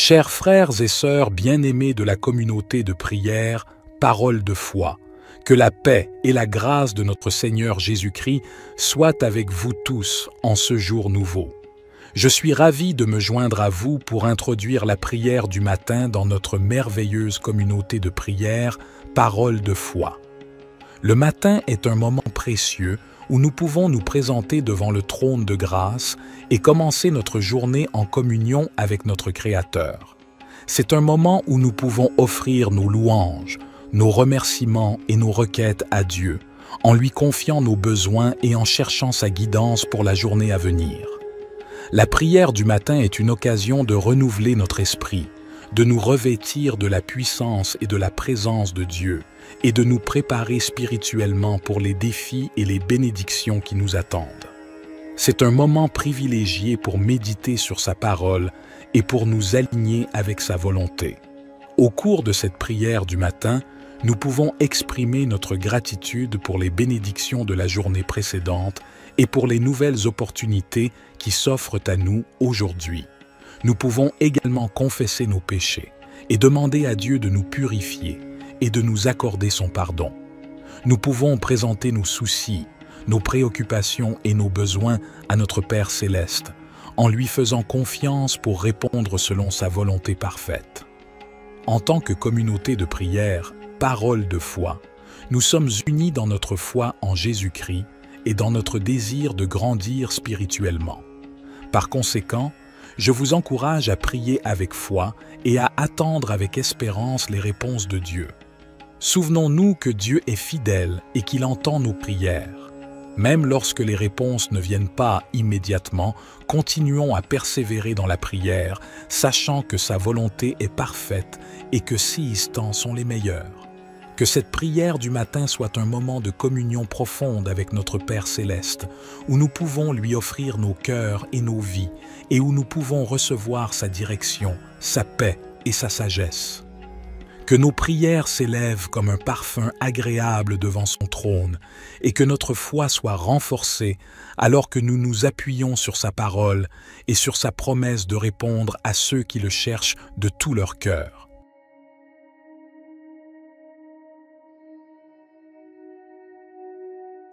Chers frères et sœurs bien-aimés de la communauté de prière, parole de foi, que la paix et la grâce de notre Seigneur Jésus-Christ soient avec vous tous en ce jour nouveau. Je suis ravi de me joindre à vous pour introduire la prière du matin dans notre merveilleuse communauté de prière, parole de foi. Le matin est un moment précieux où nous pouvons nous présenter devant le trône de grâce et commencer notre journée en communion avec notre Créateur. C'est un moment où nous pouvons offrir nos louanges, nos remerciements et nos requêtes à Dieu, en lui confiant nos besoins et en cherchant sa guidance pour la journée à venir. La prière du matin est une occasion de renouveler notre esprit, de nous revêtir de la puissance et de la présence de Dieu, et de nous préparer spirituellement pour les défis et les bénédictions qui nous attendent. C'est un moment privilégié pour méditer sur sa parole et pour nous aligner avec sa volonté. Au cours de cette prière du matin, nous pouvons exprimer notre gratitude pour les bénédictions de la journée précédente et pour les nouvelles opportunités qui s'offrent à nous aujourd'hui. Nous pouvons également confesser nos péchés et demander à Dieu de nous purifier et de nous accorder son pardon. Nous pouvons présenter nos soucis, nos préoccupations et nos besoins à notre Père céleste, en lui faisant confiance pour répondre selon sa volonté parfaite. En tant que communauté de prière, parole de foi, nous sommes unis dans notre foi en Jésus-Christ et dans notre désir de grandir spirituellement. Par conséquent, je vous encourage à prier avec foi et à attendre avec espérance les réponses de Dieu. Souvenons-nous que Dieu est fidèle et qu'il entend nos prières. Même lorsque les réponses ne viennent pas immédiatement, continuons à persévérer dans la prière, sachant que sa volonté est parfaite et que ses instants sont les meilleurs. Que cette prière du matin soit un moment de communion profonde avec notre Père céleste, où nous pouvons lui offrir nos cœurs et nos vies, et où nous pouvons recevoir sa direction, sa paix et sa sagesse. Que nos prières s'élèvent comme un parfum agréable devant son trône, et que notre foi soit renforcée alors que nous nous appuyons sur sa parole et sur sa promesse de répondre à ceux qui le cherchent de tout leur cœur.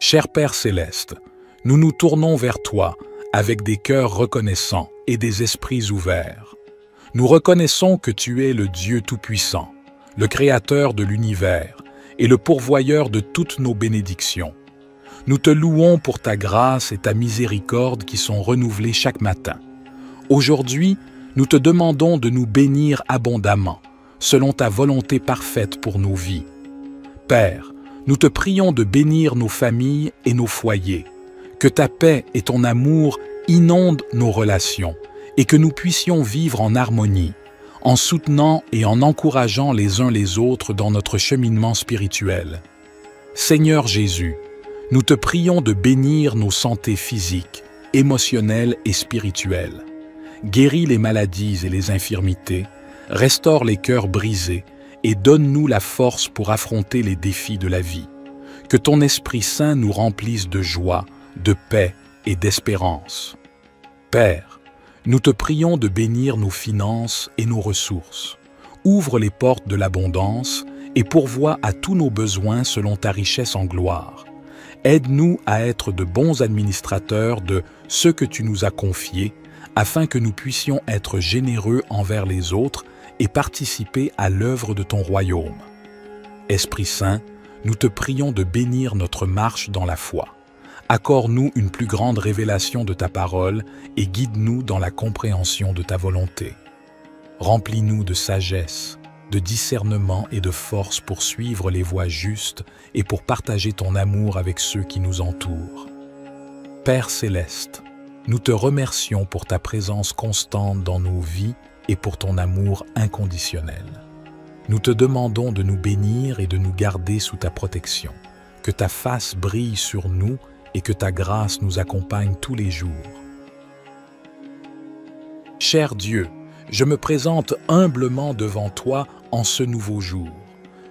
Cher Père céleste, nous nous tournons vers toi avec des cœurs reconnaissants et des esprits ouverts. Nous reconnaissons que tu es le Dieu Tout-Puissant, le Créateur de l'univers et le pourvoyeur de toutes nos bénédictions. Nous te louons pour ta grâce et ta miséricorde qui sont renouvelées chaque matin. Aujourd'hui, nous te demandons de nous bénir abondamment, selon ta volonté parfaite pour nos vies. Père, nous te prions de bénir nos familles et nos foyers, que ta paix et ton amour inondent nos relations et que nous puissions vivre en harmonie, en soutenant et en encourageant les uns les autres dans notre cheminement spirituel. Seigneur Jésus, nous te prions de bénir nos santé physiques, émotionnelles et spirituelles. Guéris les maladies et les infirmités, restaure les cœurs brisés et donne-nous la force pour affronter les défis de la vie. Que ton Esprit Saint nous remplisse de joie, de paix et d'espérance. Père, nous te prions de bénir nos finances et nos ressources. Ouvre les portes de l'abondance et pourvois à tous nos besoins selon ta richesse en gloire. Aide-nous à être de bons administrateurs de ce que tu nous as confié, afin que nous puissions être généreux envers les autres et participer à l'œuvre de ton royaume. Esprit Saint, nous te prions de bénir notre marche dans la foi. Accorde-nous une plus grande révélation de ta parole et guide-nous dans la compréhension de ta volonté. Remplis-nous de sagesse, de discernement et de force pour suivre les voies justes et pour partager ton amour avec ceux qui nous entourent. Père céleste, nous te remercions pour ta présence constante dans nos vies et pour ton amour inconditionnel. Nous te demandons de nous bénir et de nous garder sous ta protection, que ta face brille sur nous et que ta grâce nous accompagne tous les jours. Cher Dieu, je me présente humblement devant toi en ce nouveau jour.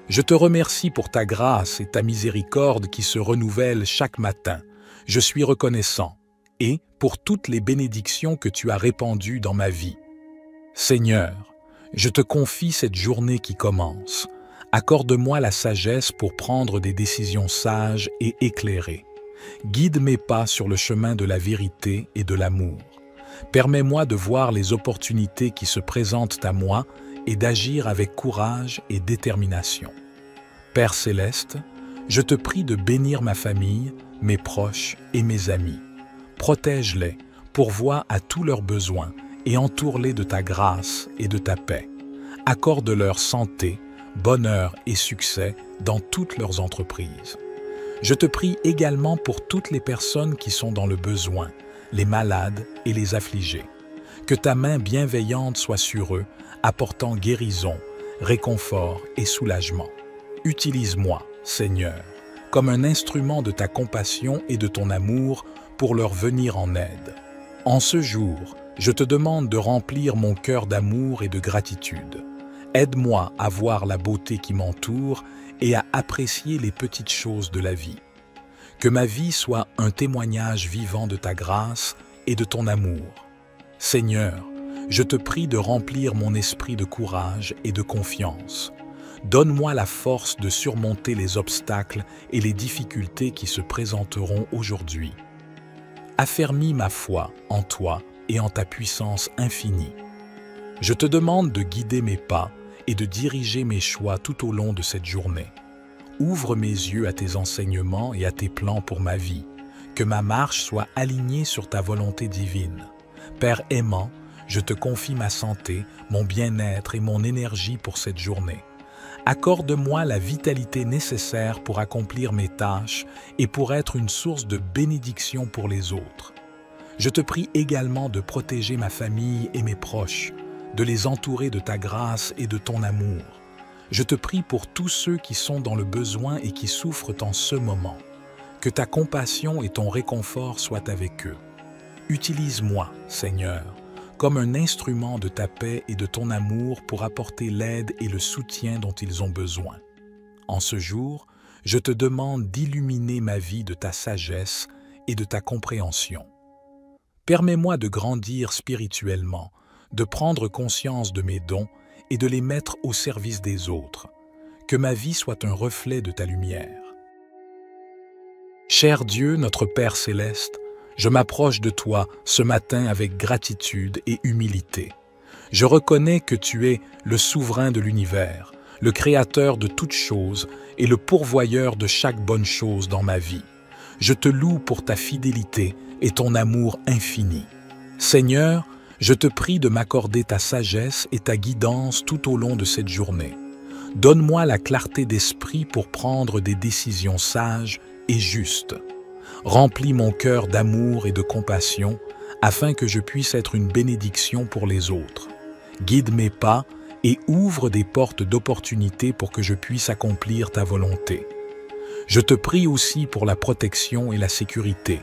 Je te remercie pour ta grâce et ta miséricorde qui se renouvellent chaque matin. Je suis reconnaissant et pour toutes les bénédictions que tu as répandues dans ma vie. Seigneur, Je te confie cette journée qui commence. Accorde-moi la sagesse pour prendre des décisions sages et éclairées. Guide mes pas sur le chemin de la vérité et de l'amour. Permets-moi de voir les opportunités qui se présentent à moi et d'agir avec courage et détermination. Père céleste, je te prie de bénir ma famille, mes proches et mes amis. Protège-les, pourvois à tous leurs besoins et entoure-les de ta grâce et de ta paix. Accorde-leur santé, bonheur et succès dans toutes leurs entreprises. Je te prie également pour toutes les personnes qui sont dans le besoin, les malades et les affligés. Que ta main bienveillante soit sur eux, apportant guérison, réconfort et soulagement. Utilise-moi, Seigneur, comme un instrument de ta compassion et de ton amour pour leur venir en aide. En ce jour, je te demande de remplir mon cœur d'amour et de gratitude. Aide-moi à voir la beauté qui m'entoure et à apprécier les petites choses de la vie. Que ma vie soit un témoignage vivant de ta grâce et de ton amour. Seigneur, je te prie de remplir mon esprit de courage et de confiance. Donne-moi la force de surmonter les obstacles et les difficultés qui se présenteront aujourd'hui. Affermis ma foi en toi et en ta puissance infinie. Je te demande de guider mes pas et de diriger mes choix tout au long de cette journée. Ouvre mes yeux à tes enseignements et à tes plans pour ma vie. Que ma marche soit alignée sur ta volonté divine. Père aimant, je te confie ma santé, mon bien-être et mon énergie pour cette journée. Accorde-moi la vitalité nécessaire pour accomplir mes tâches et pour être une source de bénédiction pour les autres. Je te prie également de protéger ma famille et mes proches, de les entourer de ta grâce et de ton amour. Je te prie pour tous ceux qui sont dans le besoin et qui souffrent en ce moment. Que ta compassion et ton réconfort soient avec eux. Utilise-moi, Seigneur, comme un instrument de ta paix et de ton amour pour apporter l'aide et le soutien dont ils ont besoin. En ce jour, je te demande d'illuminer ma vie de ta sagesse et de ta compréhension. Permets-moi de grandir spirituellement, de prendre conscience de mes dons et de les mettre au service des autres. Que ma vie soit un reflet de ta lumière. Cher Dieu, notre Père céleste, je m'approche de toi ce matin avec gratitude et humilité. Je reconnais que tu es le souverain de l'univers, le créateur de toutes choses et le pourvoyeur de chaque bonne chose dans ma vie. Je te loue pour ta fidélité et ton amour infini. Seigneur, je te prie de m'accorder ta sagesse et ta guidance tout au long de cette journée. Donne-moi la clarté d'esprit pour prendre des décisions sages et justes. Remplis mon cœur d'amour et de compassion afin que je puisse être une bénédiction pour les autres. Guide mes pas et ouvre des portes d'opportunité pour que je puisse accomplir ta volonté. Je te prie aussi pour la protection et la sécurité.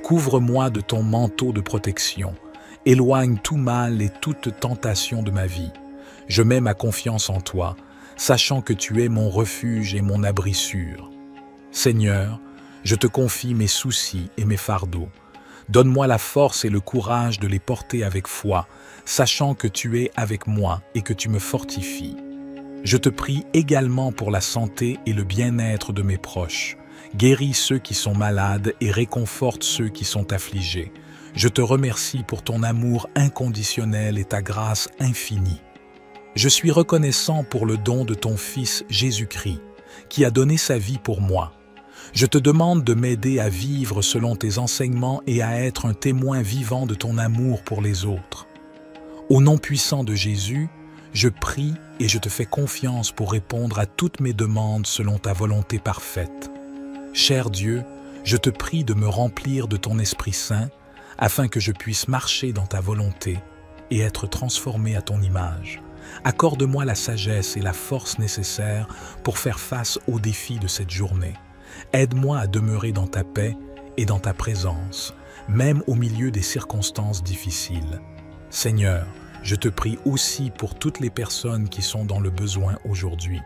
Couvre-moi de ton manteau de protection. Éloigne tout mal et toute tentation de ma vie. Je mets ma confiance en toi, sachant que tu es mon refuge et mon abri sûr. Seigneur, je te confie mes soucis et mes fardeaux. Donne-moi la force et le courage de les porter avec foi, sachant que tu es avec moi et que tu me fortifies. Je te prie également pour la santé et le bien-être de mes proches. Guéris ceux qui sont malades et réconforte ceux qui sont affligés. Je te remercie pour ton amour inconditionnel et ta grâce infinie. Je suis reconnaissant pour le don de ton Fils Jésus-Christ, qui a donné sa vie pour moi. Je te demande de m'aider à vivre selon tes enseignements et à être un témoin vivant de ton amour pour les autres. Au nom puissant de Jésus, je prie et je te fais confiance pour répondre à toutes mes demandes selon ta volonté parfaite. Cher Dieu, je te prie de me remplir de ton Esprit Saint, afin que je puisse marcher dans ta volonté et être transformé à ton image. Accorde-moi la sagesse et la force nécessaires pour faire face aux défis de cette journée. Aide-moi à demeurer dans ta paix et dans ta présence, même au milieu des circonstances difficiles. Seigneur, je te prie aussi pour toutes les personnes qui sont dans le besoin aujourd'hui.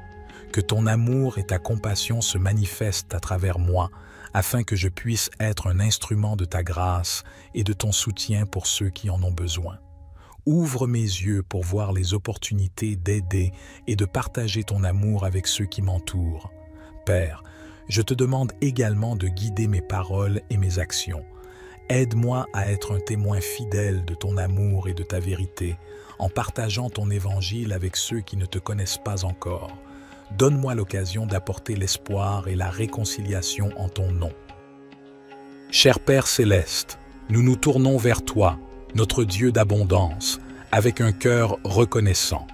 Que ton amour et ta compassion se manifestent à travers moi, afin que je puisse être un instrument de ta grâce et de ton soutien pour ceux qui en ont besoin. Ouvre mes yeux pour voir les opportunités d'aider et de partager ton amour avec ceux qui m'entourent. Père, je te demande également de guider mes paroles et mes actions. Aide-moi à être un témoin fidèle de ton amour et de ta vérité, en partageant ton évangile avec ceux qui ne te connaissent pas encore. Donne-moi l'occasion d'apporter l'espoir et la réconciliation en ton nom. Cher Père céleste, nous nous tournons vers toi, notre Dieu d'abondance, avec un cœur reconnaissant.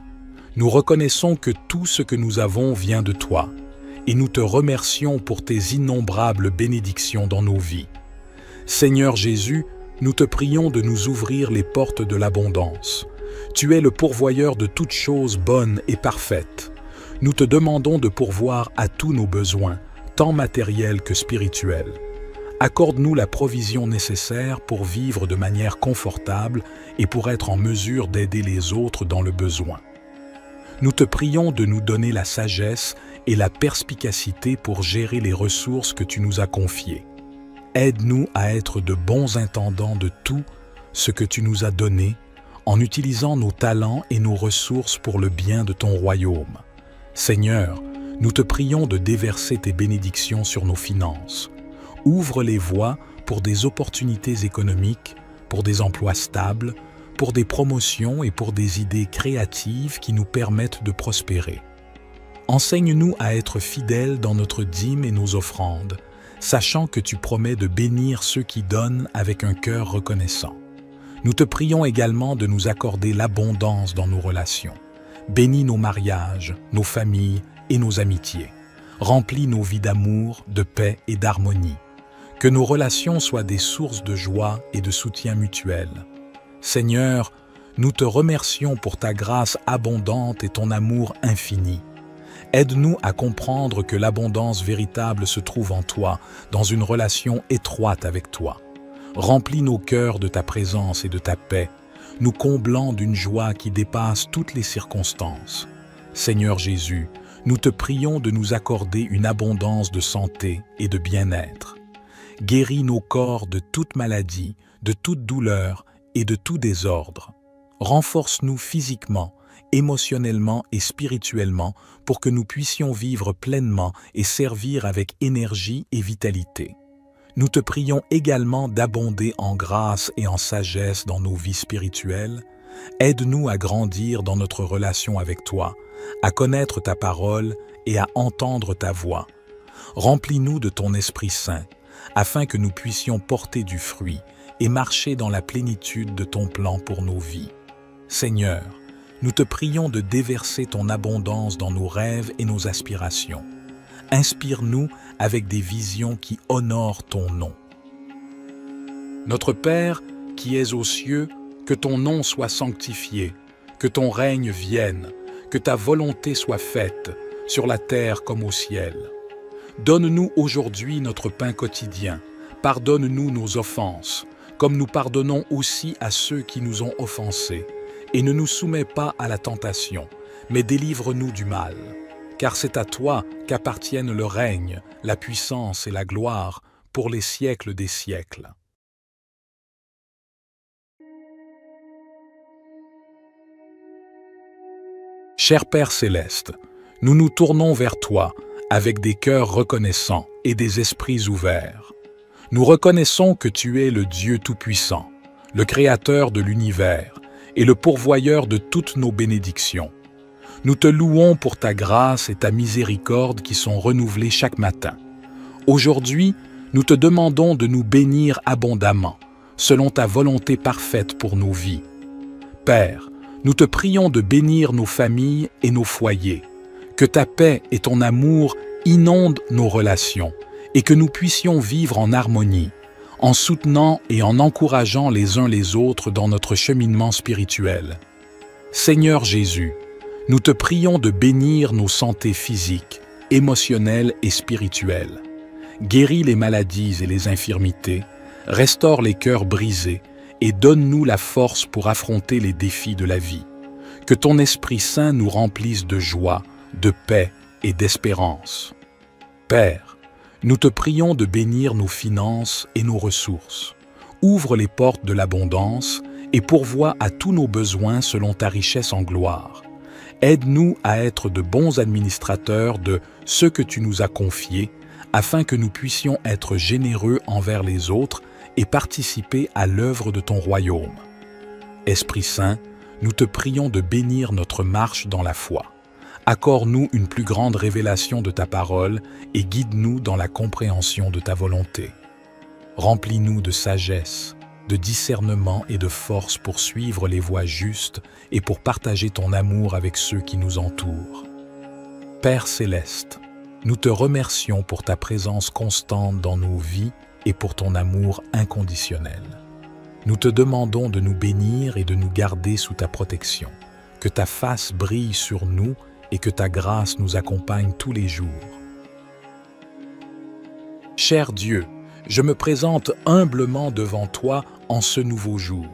Nous reconnaissons que tout ce que nous avons vient de toi, et nous te remercions pour tes innombrables bénédictions dans nos vies. Seigneur Jésus, nous te prions de nous ouvrir les portes de l'abondance. Tu es le pourvoyeur de toutes choses bonnes et parfaites. Nous te demandons de pourvoir à tous nos besoins, tant matériels que spirituels. Accorde-nous la provision nécessaire pour vivre de manière confortable et pour être en mesure d'aider les autres dans le besoin. Nous te prions de nous donner la sagesse et la perspicacité pour gérer les ressources que tu nous as confiées. Aide-nous à être de bons intendants de tout ce que tu nous as donné, en utilisant nos talents et nos ressources pour le bien de ton royaume. Seigneur, nous te prions de déverser tes bénédictions sur nos finances. Ouvre les voies pour des opportunités économiques, pour des emplois stables, pour des promotions et pour des idées créatives qui nous permettent de prospérer. Enseigne-nous à être fidèles dans notre dîme et nos offrandes, sachant que tu promets de bénir ceux qui donnent avec un cœur reconnaissant. Nous te prions également de nous accorder l'abondance dans nos relations. Bénis nos mariages, nos familles et nos amitiés. Remplis nos vies d'amour, de paix et d'harmonie. Que nos relations soient des sources de joie et de soutien mutuel. Seigneur, nous te remercions pour ta grâce abondante et ton amour infini. Aide-nous à comprendre que l'abondance véritable se trouve en toi, dans une relation étroite avec toi. Remplis nos cœurs de ta présence et de ta paix, nous comblant d'une joie qui dépasse toutes les circonstances. Seigneur Jésus, nous te prions de nous accorder une abondance de santé et de bien-être. Guéris nos corps de toute maladie, de toute douleur et de tout désordre. Renforce-nous physiquement, émotionnellement et spirituellement pour que nous puissions vivre pleinement et servir avec énergie et vitalité. Nous te prions également d'abonder en grâce et en sagesse dans nos vies spirituelles. Aide-nous à grandir dans notre relation avec toi, à connaître ta parole et à entendre ta voix. Remplis-nous de ton Esprit Saint, afin que nous puissions porter du fruit et marcher dans la plénitude de ton plan pour nos vies. Seigneur, nous te prions de déverser ton abondance dans nos rêves et nos aspirations. Inspire-nous avec des visions qui honorent ton nom. Notre Père, qui es aux cieux, que ton nom soit sanctifié, que ton règne vienne, que ta volonté soit faite, sur la terre comme au ciel. Donne-nous aujourd'hui notre pain quotidien. Pardonne-nous nos offenses, comme nous pardonnons aussi à ceux qui nous ont offensés. Et ne nous soumets pas à la tentation, mais délivre-nous du mal. Car c'est à toi qu'appartiennent le règne, la puissance et la gloire pour les siècles des siècles. Cher Père céleste, nous nous tournons vers toi avec des cœurs reconnaissants et des esprits ouverts. Nous reconnaissons que tu es le Dieu Tout-Puissant, le Créateur de l'univers et le pourvoyeur de toutes nos bénédictions. Nous te louons pour ta grâce et ta miséricorde qui sont renouvelées chaque matin. Aujourd'hui, nous te demandons de nous bénir abondamment, selon ta volonté parfaite pour nos vies. Père, nous te prions de bénir nos familles et nos foyers, que ta paix et ton amour inondent nos relations et que nous puissions vivre en harmonie, en soutenant et en encourageant les uns les autres dans notre cheminement spirituel. Seigneur Jésus, nous te prions de bénir nos santés physiques, émotionnelles et spirituelles. Guéris les maladies et les infirmités, restaure les cœurs brisés et donne-nous la force pour affronter les défis de la vie. Que ton Esprit Saint nous remplisse de joie, de paix et d'espérance. Père, nous te prions de bénir nos finances et nos ressources. Ouvre les portes de l'abondance et pourvois à tous nos besoins selon ta richesse en gloire. Aide-nous à être de bons administrateurs de ce que tu nous as confié, afin que nous puissions être généreux envers les autres et participer à l'œuvre de ton royaume. Esprit Saint, nous te prions de bénir notre marche dans la foi. Accorde-nous une plus grande révélation de ta parole et guide-nous dans la compréhension de ta volonté. Remplis-nous de sagesse, de discernement et de force pour suivre les voies justes et pour partager ton amour avec ceux qui nous entourent. Père céleste, nous te remercions pour ta présence constante dans nos vies et pour ton amour inconditionnel. Nous te demandons de nous bénir et de nous garder sous ta protection, que ta face brille sur nous et que ta grâce nous accompagne tous les jours. Cher Dieu, je me présente humblement devant toi en ce nouveau jour.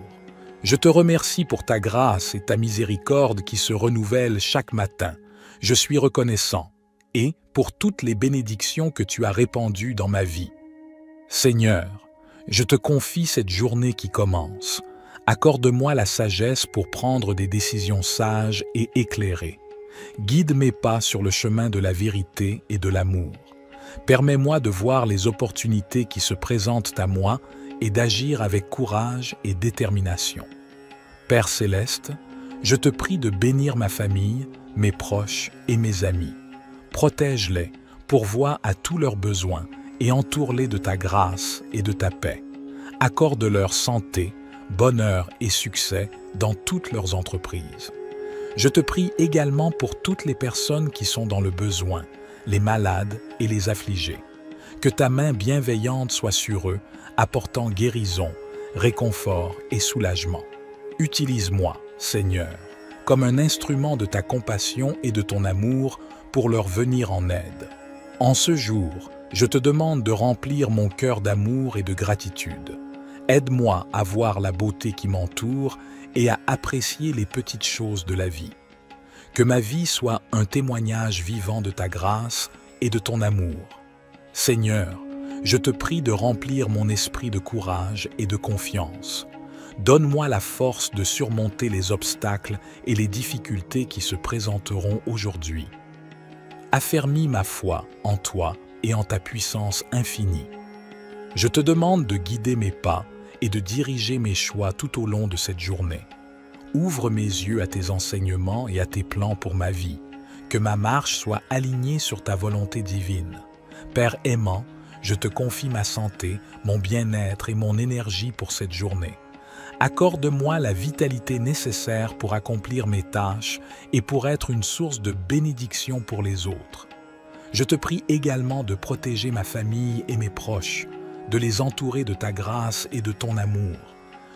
Je te remercie pour ta grâce et ta miséricorde qui se renouvellent chaque matin. Je suis reconnaissant et pour toutes les bénédictions que tu as répandues dans ma vie. Seigneur, je te confie cette journée qui commence. Accorde-moi la sagesse pour prendre des décisions sages et éclairées. Guide mes pas sur le chemin de la vérité et de l'amour. Permets-moi de voir les opportunités qui se présentent à moi et d'agir avec courage et détermination. Père céleste, je te prie de bénir ma famille, mes proches et mes amis. Protège-les, pourvois à tous leurs besoins et entoure-les de ta grâce et de ta paix. Accorde-leur santé, bonheur et succès dans toutes leurs entreprises. Je te prie également pour toutes les personnes qui sont dans le besoin, les malades et les affligés. Que ta main bienveillante soit sur eux, apportant guérison, réconfort et soulagement. Utilise-moi, Seigneur, comme un instrument de ta compassion et de ton amour pour leur venir en aide. En ce jour, je te demande de remplir mon cœur d'amour et de gratitude. Aide-moi à voir la beauté qui m'entoure et à apprécier les petites choses de la vie. Que ma vie soit un témoignage vivant de ta grâce et de ton amour. Seigneur, je te prie de remplir mon esprit de courage et de confiance. Donne-moi la force de surmonter les obstacles et les difficultés qui se présenteront aujourd'hui. Affermis ma foi en toi et en ta puissance infinie. Je te demande de guider mes pas et de diriger mes choix tout au long de cette journée. Ouvre mes yeux à tes enseignements et à tes plans pour ma vie. Que ma marche soit alignée sur ta volonté divine. Père aimant, je te confie ma santé, mon bien-être et mon énergie pour cette journée. Accorde-moi la vitalité nécessaire pour accomplir mes tâches et pour être une source de bénédiction pour les autres. Je te prie également de protéger ma famille et mes proches, de les entourer de ta grâce et de ton amour.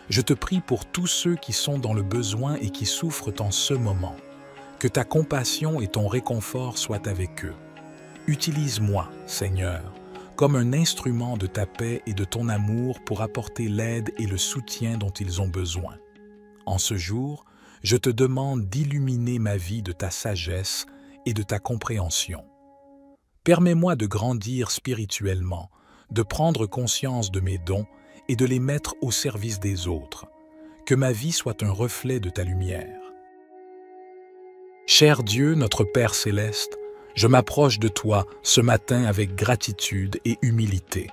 Je te prie pour tous ceux qui sont dans le besoin et qui souffrent en ce moment. Que ta compassion et ton réconfort soient avec eux. Utilise-moi, Seigneur, comme un instrument de ta paix et de ton amour pour apporter l'aide et le soutien dont ils ont besoin. En ce jour, je te demande d'illuminer ma vie de ta sagesse et de ta compréhension. Permets-moi de grandir spirituellement, de prendre conscience de mes dons et de les mettre au service des autres. Que ma vie soit un reflet de ta lumière. Cher Dieu, notre Père céleste, je m'approche de toi ce matin avec gratitude et humilité.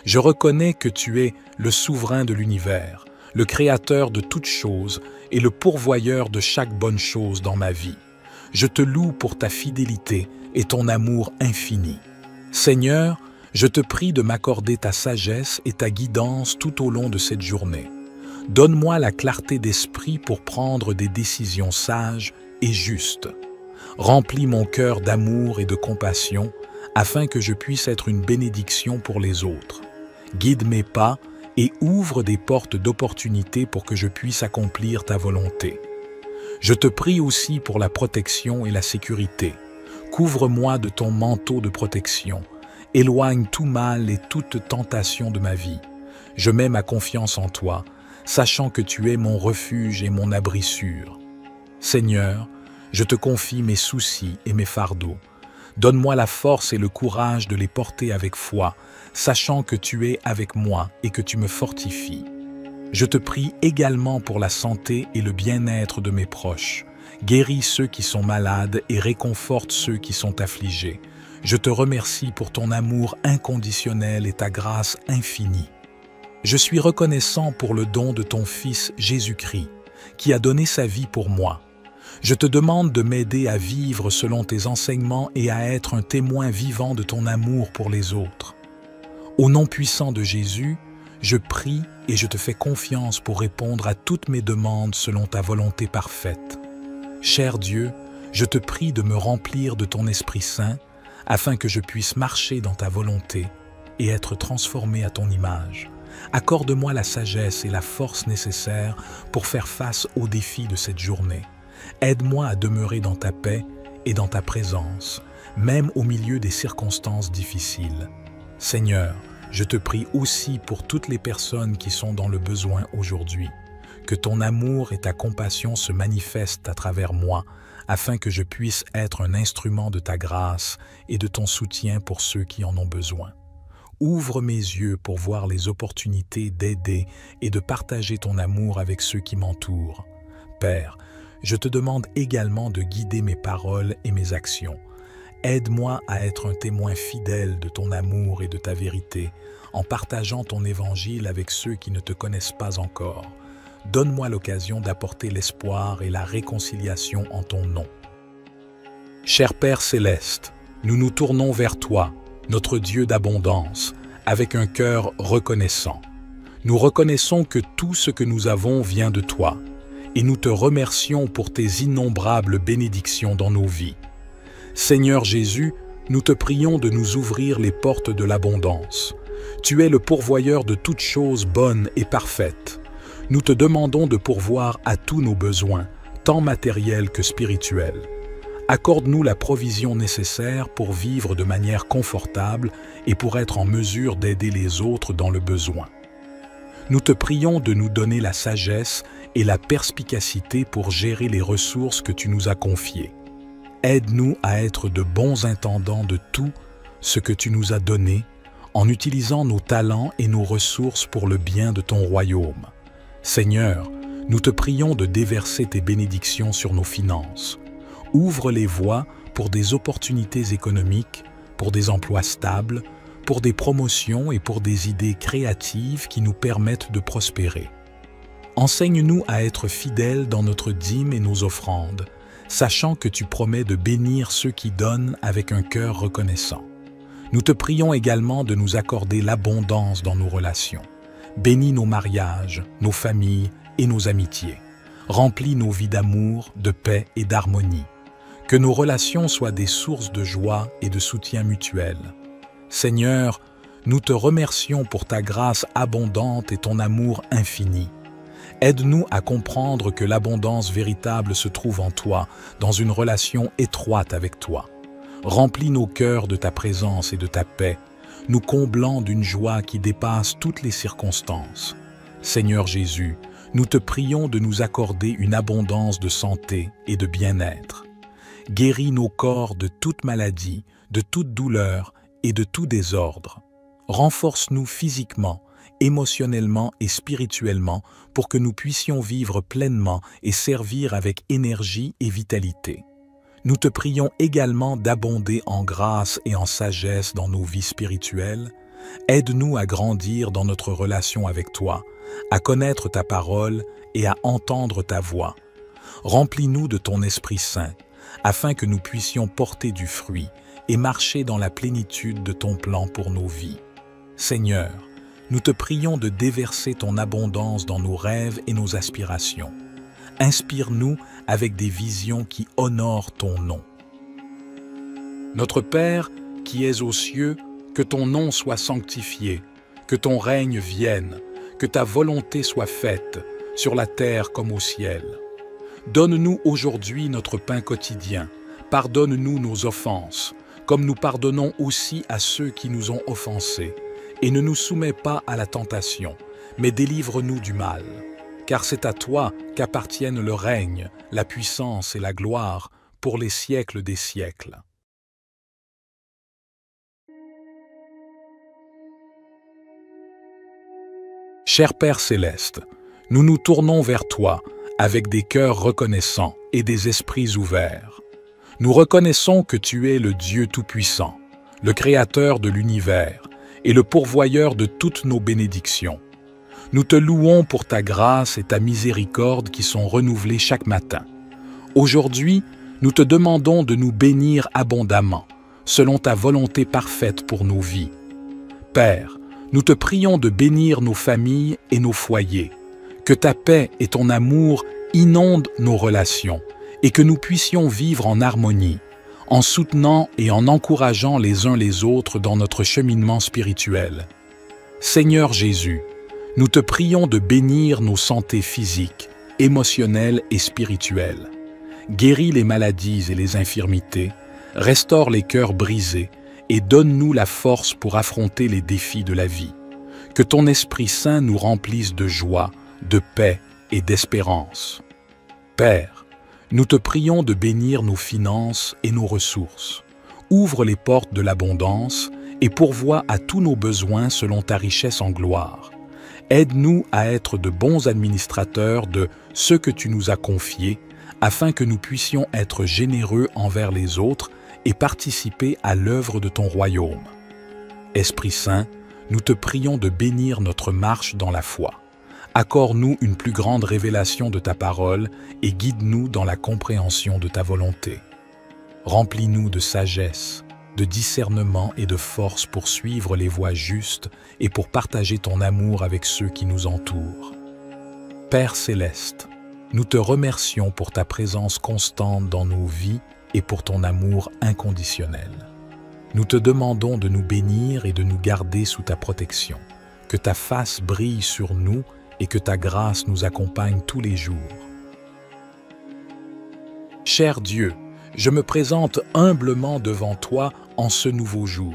Je reconnais que tu es le souverain de l'univers, le créateur de toutes choses et le pourvoyeur de chaque bonne chose dans ma vie. Je te loue pour ta fidélité et ton amour infini. Seigneur, je te prie de m'accorder ta sagesse et ta guidance tout au long de cette journée. Donne-moi la clarté d'esprit pour prendre des décisions sages et justes. Remplis mon cœur d'amour et de compassion afin que je puisse être une bénédiction pour les autres. Guide mes pas et ouvre des portes d'opportunité pour que je puisse accomplir ta volonté. Je te prie aussi pour la protection et la sécurité. Couvre-moi de ton manteau de protection. Éloigne tout mal et toute tentation de ma vie. Je mets ma confiance en toi, sachant que tu es mon refuge et mon abri sûr. Seigneur, je te confie mes soucis et mes fardeaux. Donne-moi la force et le courage de les porter avec foi, sachant que tu es avec moi et que tu me fortifies. Je te prie également pour la santé et le bien-être de mes proches. Guéris ceux qui sont malades et réconforte ceux qui sont affligés. Je te remercie pour ton amour inconditionnel et ta grâce infinie. Je suis reconnaissant pour le don de ton Fils Jésus-Christ, qui a donné sa vie pour moi. Je te demande de m'aider à vivre selon tes enseignements et à être un témoin vivant de ton amour pour les autres. Au nom puissant de Jésus, je prie et je te fais confiance pour répondre à toutes mes demandes selon ta volonté parfaite. Cher Dieu, je te prie de me remplir de ton Esprit Saint afin que je puisse marcher dans ta volonté et être transformé à ton image. Accorde-moi la sagesse et la force nécessaires pour faire face aux défis de cette journée. Aide-moi à demeurer dans ta paix et dans ta présence, même au milieu des circonstances difficiles. Seigneur, je te prie aussi pour toutes les personnes qui sont dans le besoin aujourd'hui. Que ton amour et ta compassion se manifestent à travers moi, afin que je puisse être un instrument de ta grâce et de ton soutien pour ceux qui en ont besoin. Ouvre mes yeux pour voir les opportunités d'aider et de partager ton amour avec ceux qui m'entourent. Père, je te demande également de guider mes paroles et mes actions. Aide-moi à être un témoin fidèle de ton amour et de ta vérité, en partageant ton évangile avec ceux qui ne te connaissent pas encore. Donne-moi l'occasion d'apporter l'espoir et la réconciliation en ton nom. Cher Père céleste, nous nous tournons vers toi, notre Dieu d'abondance, avec un cœur reconnaissant. Nous reconnaissons que tout ce que nous avons vient de toi, et nous te remercions pour tes innombrables bénédictions dans nos vies. Seigneur Jésus, nous te prions de nous ouvrir les portes de l'abondance. Tu es le pourvoyeur de toutes choses bonnes et parfaites. Nous te demandons de pourvoir à tous nos besoins, tant matériels que spirituels. Accorde-nous la provision nécessaire pour vivre de manière confortable et pour être en mesure d'aider les autres dans le besoin. Nous te prions de nous donner la sagesse et la perspicacité pour gérer les ressources que tu nous as confiées. Aide-nous à être de bons intendants de tout ce que tu nous as donné, en utilisant nos talents et nos ressources pour le bien de ton royaume. Seigneur, nous te prions de déverser tes bénédictions sur nos finances. Ouvre les voies pour des opportunités économiques, pour des emplois stables, pour des promotions et pour des idées créatives qui nous permettent de prospérer. Enseigne-nous à être fidèles dans notre dîme et nos offrandes, sachant que tu promets de bénir ceux qui donnent avec un cœur reconnaissant. Nous te prions également de nous accorder l'abondance dans nos relations. Bénis nos mariages, nos familles et nos amitiés. Remplis nos vies d'amour, de paix et d'harmonie. Que nos relations soient des sources de joie et de soutien mutuel. Seigneur, nous te remercions pour ta grâce abondante et ton amour infini. Aide-nous à comprendre que l'abondance véritable se trouve en toi, dans une relation étroite avec toi. Remplis nos cœurs de ta présence et de ta paix, nous comblant d'une joie qui dépasse toutes les circonstances. Seigneur Jésus, nous te prions de nous accorder une abondance de santé et de bien-être. Guéris nos corps de toute maladie, de toute douleur et de tout désordre. Renforce-nous physiquement, émotionnellement et spirituellement pour que nous puissions vivre pleinement et servir avec énergie et vitalité. Nous te prions également d'abonder en grâce et en sagesse dans nos vies spirituelles. Aide-nous à grandir dans notre relation avec toi, à connaître ta parole et à entendre ta voix. Remplis-nous de ton Esprit Saint, afin que nous puissions porter du fruit et marcher dans la plénitude de ton plan pour nos vies. Seigneur, nous te prions de déverser ton abondance dans nos rêves et nos aspirations. Inspire-nous avec des visions qui honorent ton nom. Notre Père, qui es aux cieux, que ton nom soit sanctifié, que ton règne vienne, que ta volonté soit faite, sur la terre comme au ciel. Donne-nous aujourd'hui notre pain quotidien. Pardonne-nous nos offenses, comme nous pardonnons aussi à ceux qui nous ont offensés. Et ne nous soumets pas à la tentation, mais délivre-nous du mal. Car c'est à toi qu'appartiennent le règne, la puissance et la gloire pour les siècles des siècles. Cher Père céleste, Nous nous tournons vers toi avec des cœurs reconnaissants et des esprits ouverts. Nous reconnaissons que tu es le Dieu Tout-Puissant, le Créateur de l'univers et le pourvoyeur de toutes nos bénédictions. Nous te louons pour ta grâce et ta miséricorde qui sont renouvelées chaque matin. Aujourd'hui, nous te demandons de nous bénir abondamment, selon ta volonté parfaite pour nos vies. Père, nous te prions de bénir nos familles et nos foyers, que ta paix et ton amour inondent nos relations et que nous puissions vivre en harmonie, en soutenant et en encourageant les uns les autres dans notre cheminement spirituel. Seigneur Jésus, nous te prions de bénir nos santés physiques, émotionnelles et spirituelles. Guéris les maladies et les infirmités, restaure les cœurs brisés et donne-nous la force pour affronter les défis de la vie. Que ton Esprit Saint nous remplisse de joie, de paix et d'espérance. Père, nous te prions de bénir nos finances et nos ressources. Ouvre les portes de l'abondance et pourvois à tous nos besoins selon ta richesse en gloire. Aide-nous à être de bons administrateurs de ce que tu nous as confié, afin que nous puissions être généreux envers les autres et participer à l'œuvre de ton royaume. Esprit Saint, nous te prions de bénir notre marche dans la foi. Accorde-nous une plus grande révélation de ta parole et guide-nous dans la compréhension de ta volonté. Remplis-nous de sagesse, de discernement et de force pour suivre les voies justes et pour partager ton amour avec ceux qui nous entourent. Père céleste, nous te remercions pour ta présence constante dans nos vies et pour ton amour inconditionnel. Nous te demandons de nous bénir et de nous garder sous ta protection, que ta face brille sur nous et que ta grâce nous accompagne tous les jours. Cher Dieu, je me présente humblement devant toi en ce nouveau jour.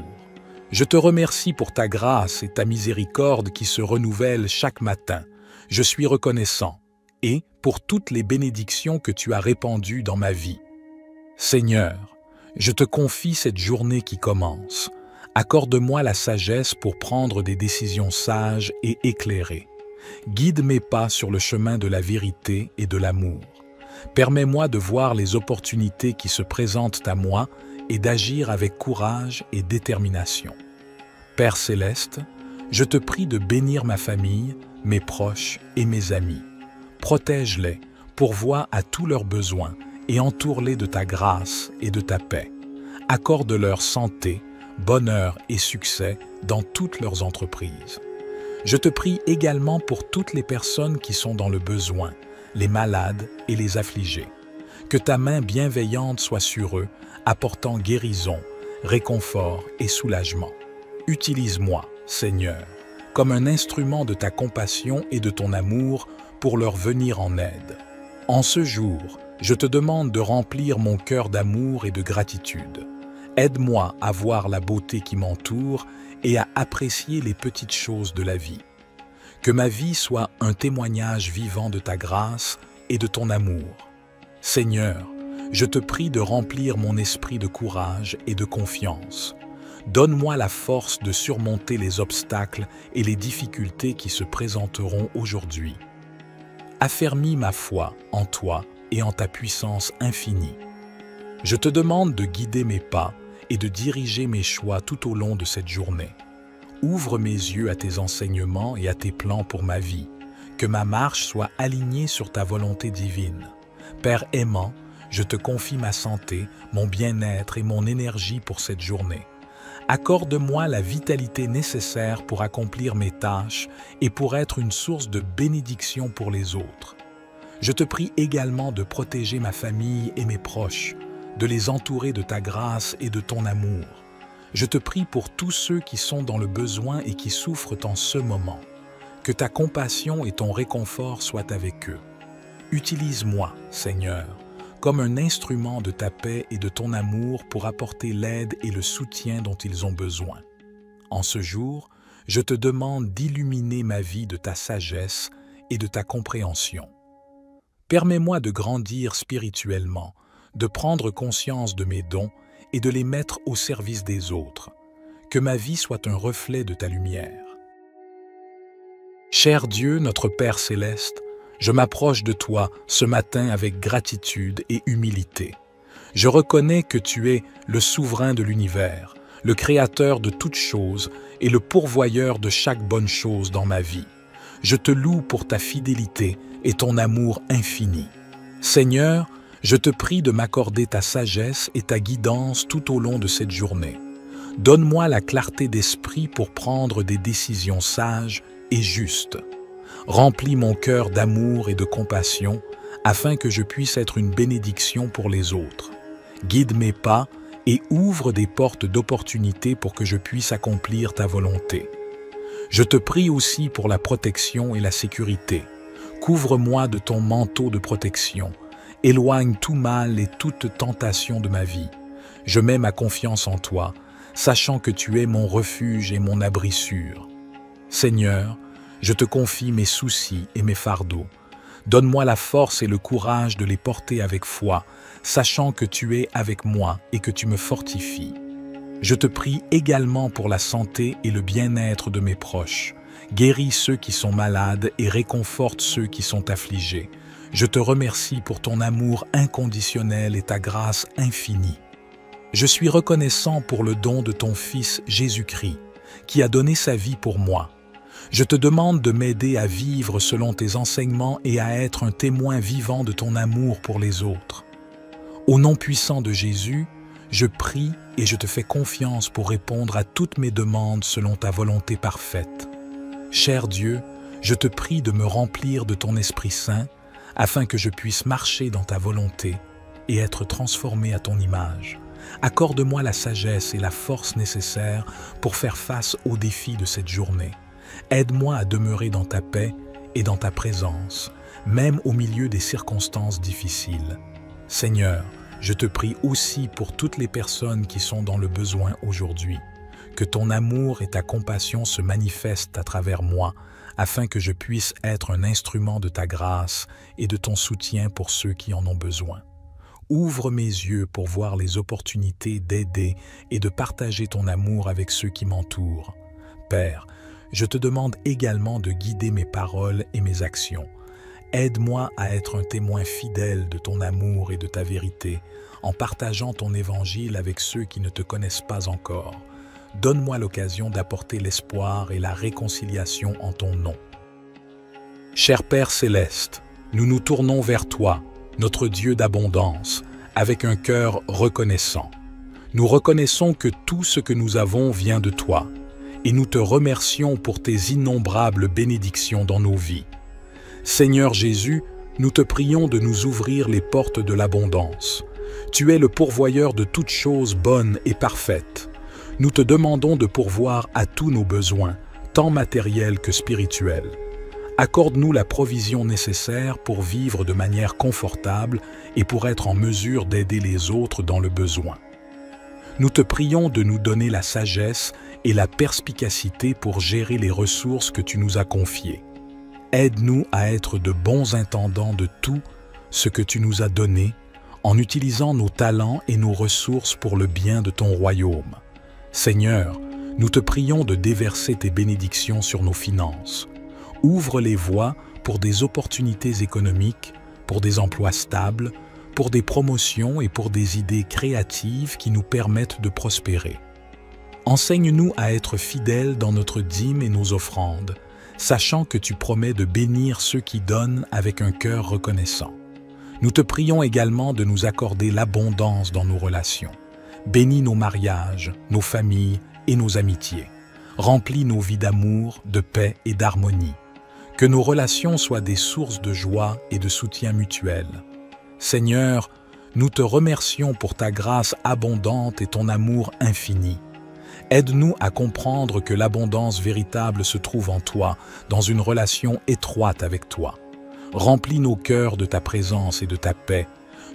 Je te remercie pour ta grâce et ta miséricorde qui se renouvellent chaque matin. Je suis reconnaissant et pour toutes les bénédictions que tu as répandues dans ma vie. Seigneur, je te confie cette journée qui commence. Accorde-moi la sagesse pour prendre des décisions sages et éclairées. Guide mes pas sur le chemin de la vérité et de l'amour. Permets-moi de voir les opportunités qui se présentent à moi et d'agir avec courage et détermination. Père céleste, je te prie de bénir ma famille, mes proches et mes amis. Protège-les, pourvois à tous leurs besoins et entoure-les de ta grâce et de ta paix. Accorde-leur santé, bonheur et succès dans toutes leurs entreprises. Je te prie également pour toutes les personnes qui sont dans le besoin, les malades et les affligés. Que ta main bienveillante soit sur eux, apportant guérison, réconfort et soulagement. Utilise-moi, Seigneur, comme un instrument de ta compassion et de ton amour pour leur venir en aide. En ce jour, je te demande de remplir mon cœur d'amour et de gratitude. Aide-moi à voir la beauté qui m'entoure et à apprécier les petites choses de la vie. Que ma vie soit un témoignage vivant de ta grâce et de ton amour. Seigneur, je te prie de remplir mon esprit de courage et de confiance. Donne-moi la force de surmonter les obstacles et les difficultés qui se présenteront aujourd'hui. Affermis ma foi en toi et en ta puissance infinie. Je te demande de guider mes pas et de diriger mes choix tout au long de cette journée. Ouvre mes yeux à tes enseignements et à tes plans pour ma vie. Que ma marche soit alignée sur ta volonté divine. Père aimant, je te confie ma santé, mon bien-être et mon énergie pour cette journée. Accorde-moi la vitalité nécessaire pour accomplir mes tâches et pour être une source de bénédiction pour les autres. Je te prie également de protéger ma famille et mes proches, de les entourer de ta grâce et de ton amour. Je te prie pour tous ceux qui sont dans le besoin et qui souffrent en ce moment. Que ta compassion et ton réconfort soient avec eux. Utilise-moi, Seigneur, comme un instrument de ta paix et de ton amour pour apporter l'aide et le soutien dont ils ont besoin. En ce jour, je te demande d'illuminer ma vie de ta sagesse et de ta compréhension. Permets-moi de grandir spirituellement, de prendre conscience de mes dons et de les mettre au service des autres. Que ma vie soit un reflet de ta lumière. Cher Dieu, notre Père céleste, Je m'approche de toi ce matin avec gratitude et humilité. Je reconnais que tu es le souverain de l'univers, le créateur de toutes choses et le pourvoyeur de chaque bonne chose dans ma vie. Je te loue pour ta fidélité et ton amour infini. Seigneur, je te prie de m'accorder ta sagesse et ta guidance tout au long de cette journée. Donne-moi la clarté d'esprit pour prendre des décisions sages et justes. Remplis mon cœur d'amour et de compassion afin que je puisse être une bénédiction pour les autres. Guide mes pas et ouvre des portes d'opportunité pour que je puisse accomplir ta volonté. Je te prie aussi pour la protection et la sécurité. Couvre-moi de ton manteau de protection. Éloigne tout mal et toute tentation de ma vie. Je mets ma confiance en toi, sachant que tu es mon refuge et mon abri sûr. Seigneur, je te confie mes soucis et mes fardeaux. Donne-moi la force et le courage de les porter avec foi, sachant que tu es avec moi et que tu me fortifies. Je te prie également pour la santé et le bien-être de mes proches. Guéris ceux qui sont malades et réconforte ceux qui sont affligés. Je te remercie pour ton amour inconditionnel et ta grâce infinie. Je suis reconnaissant pour le don de ton Fils Jésus-Christ, qui a donné sa vie pour moi. Je te demande de m'aider à vivre selon tes enseignements et à être un témoin vivant de ton amour pour les autres. Au nom puissant de Jésus, je prie et je te fais confiance pour répondre à toutes mes demandes selon ta volonté parfaite. Cher Dieu, je te prie de me remplir de ton Esprit Saint afin que je puisse marcher dans ta volonté et être transformé à ton image. Accorde-moi la sagesse et la force nécessaires pour faire face aux défis de cette journée. Aide-moi à demeurer dans ta paix et dans ta présence, même au milieu des circonstances difficiles. Seigneur, je te prie aussi pour toutes les personnes qui sont dans le besoin aujourd'hui. Que ton amour et ta compassion se manifestent à travers moi, afin que je puisse être un instrument de ta grâce et de ton soutien pour ceux qui en ont besoin. Ouvre mes yeux pour voir les opportunités d'aider et de partager ton amour avec ceux qui m'entourent. Père, je te demande également de guider mes paroles et mes actions. Aide-moi à être un témoin fidèle de ton amour et de ta vérité, en partageant ton évangile avec ceux qui ne te connaissent pas encore. Donne-moi l'occasion d'apporter l'espoir et la réconciliation en ton nom. Cher Père céleste, nous nous tournons vers toi, notre Dieu d'abondance, avec un cœur reconnaissant. Nous reconnaissons que tout ce que nous avons vient de toi, et nous te remercions pour tes innombrables bénédictions dans nos vies. Seigneur Jésus, nous te prions de nous ouvrir les portes de l'abondance. Tu es le pourvoyeur de toutes choses bonnes et parfaites. Nous te demandons de pourvoir à tous nos besoins, tant matériels que spirituels. Accorde-nous la provision nécessaire pour vivre de manière confortable et pour être en mesure d'aider les autres dans le besoin. Nous te prions de nous donner la sagesse et la perspicacité pour gérer les ressources que tu nous as confiées. Aide-nous à être de bons intendants de tout ce que tu nous as donné, en utilisant nos talents et nos ressources pour le bien de ton royaume. Seigneur, nous te prions de déverser tes bénédictions sur nos finances. Ouvre les voies pour des opportunités économiques, pour des emplois stables, pour des promotions et pour des idées créatives qui nous permettent de prospérer. Enseigne-nous à être fidèles dans notre dîme et nos offrandes, sachant que tu promets de bénir ceux qui donnent avec un cœur reconnaissant. Nous te prions également de nous accorder l'abondance dans nos relations. Bénis nos mariages, nos familles et nos amitiés. Remplis nos vies d'amour, de paix et d'harmonie. Que nos relations soient des sources de joie et de soutien mutuel. Seigneur, nous te remercions pour ta grâce abondante et ton amour infini. Aide-nous à comprendre que l'abondance véritable se trouve en toi, dans une relation étroite avec toi. Remplis nos cœurs de ta présence et de ta paix,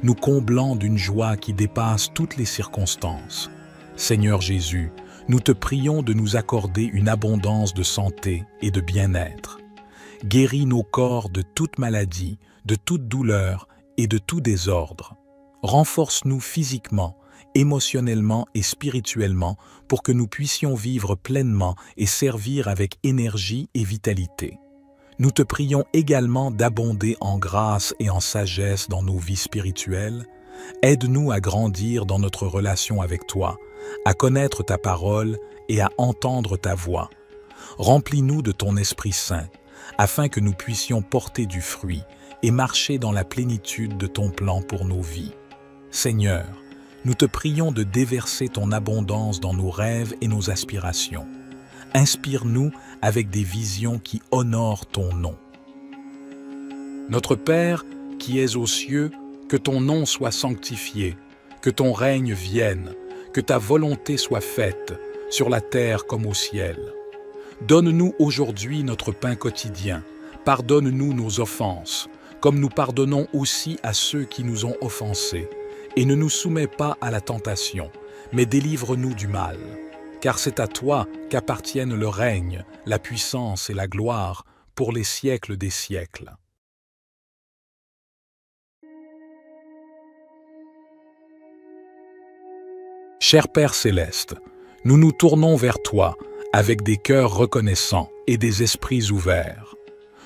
nous comblant d'une joie qui dépasse toutes les circonstances. Seigneur Jésus, nous te prions de nous accorder une abondance de santé et de bien-être. Guéris nos corps de toute maladie, de toute douleur et de tout désordre. Renforce-nous physiquement, émotionnellement et spirituellement pour que nous puissions vivre pleinement et servir avec énergie et vitalité. Nous te prions également d'abonder en grâce et en sagesse dans nos vies spirituelles. Aide-nous à grandir dans notre relation avec toi, à connaître ta parole et à entendre ta voix. Remplis-nous de ton Esprit Saint, afin que nous puissions porter du fruit et marcher dans la plénitude de ton plan pour nos vies. Seigneur, nous te prions de déverser ton abondance dans nos rêves et nos aspirations. Inspire-nous avec des visions qui honorent ton nom. Notre Père, qui es aux cieux, que ton nom soit sanctifié, que ton règne vienne, que ta volonté soit faite, sur la terre comme au ciel. Donne-nous aujourd'hui notre pain quotidien. Pardonne-nous nos offenses, comme nous pardonnons aussi à ceux qui nous ont offensés. Et ne nous soumets pas à la tentation, mais délivre-nous du mal. Car c'est à toi qu'appartiennent le règne, la puissance et la gloire pour les siècles des siècles. Cher Père céleste, nous nous tournons vers toi avec des cœurs reconnaissants et des esprits ouverts.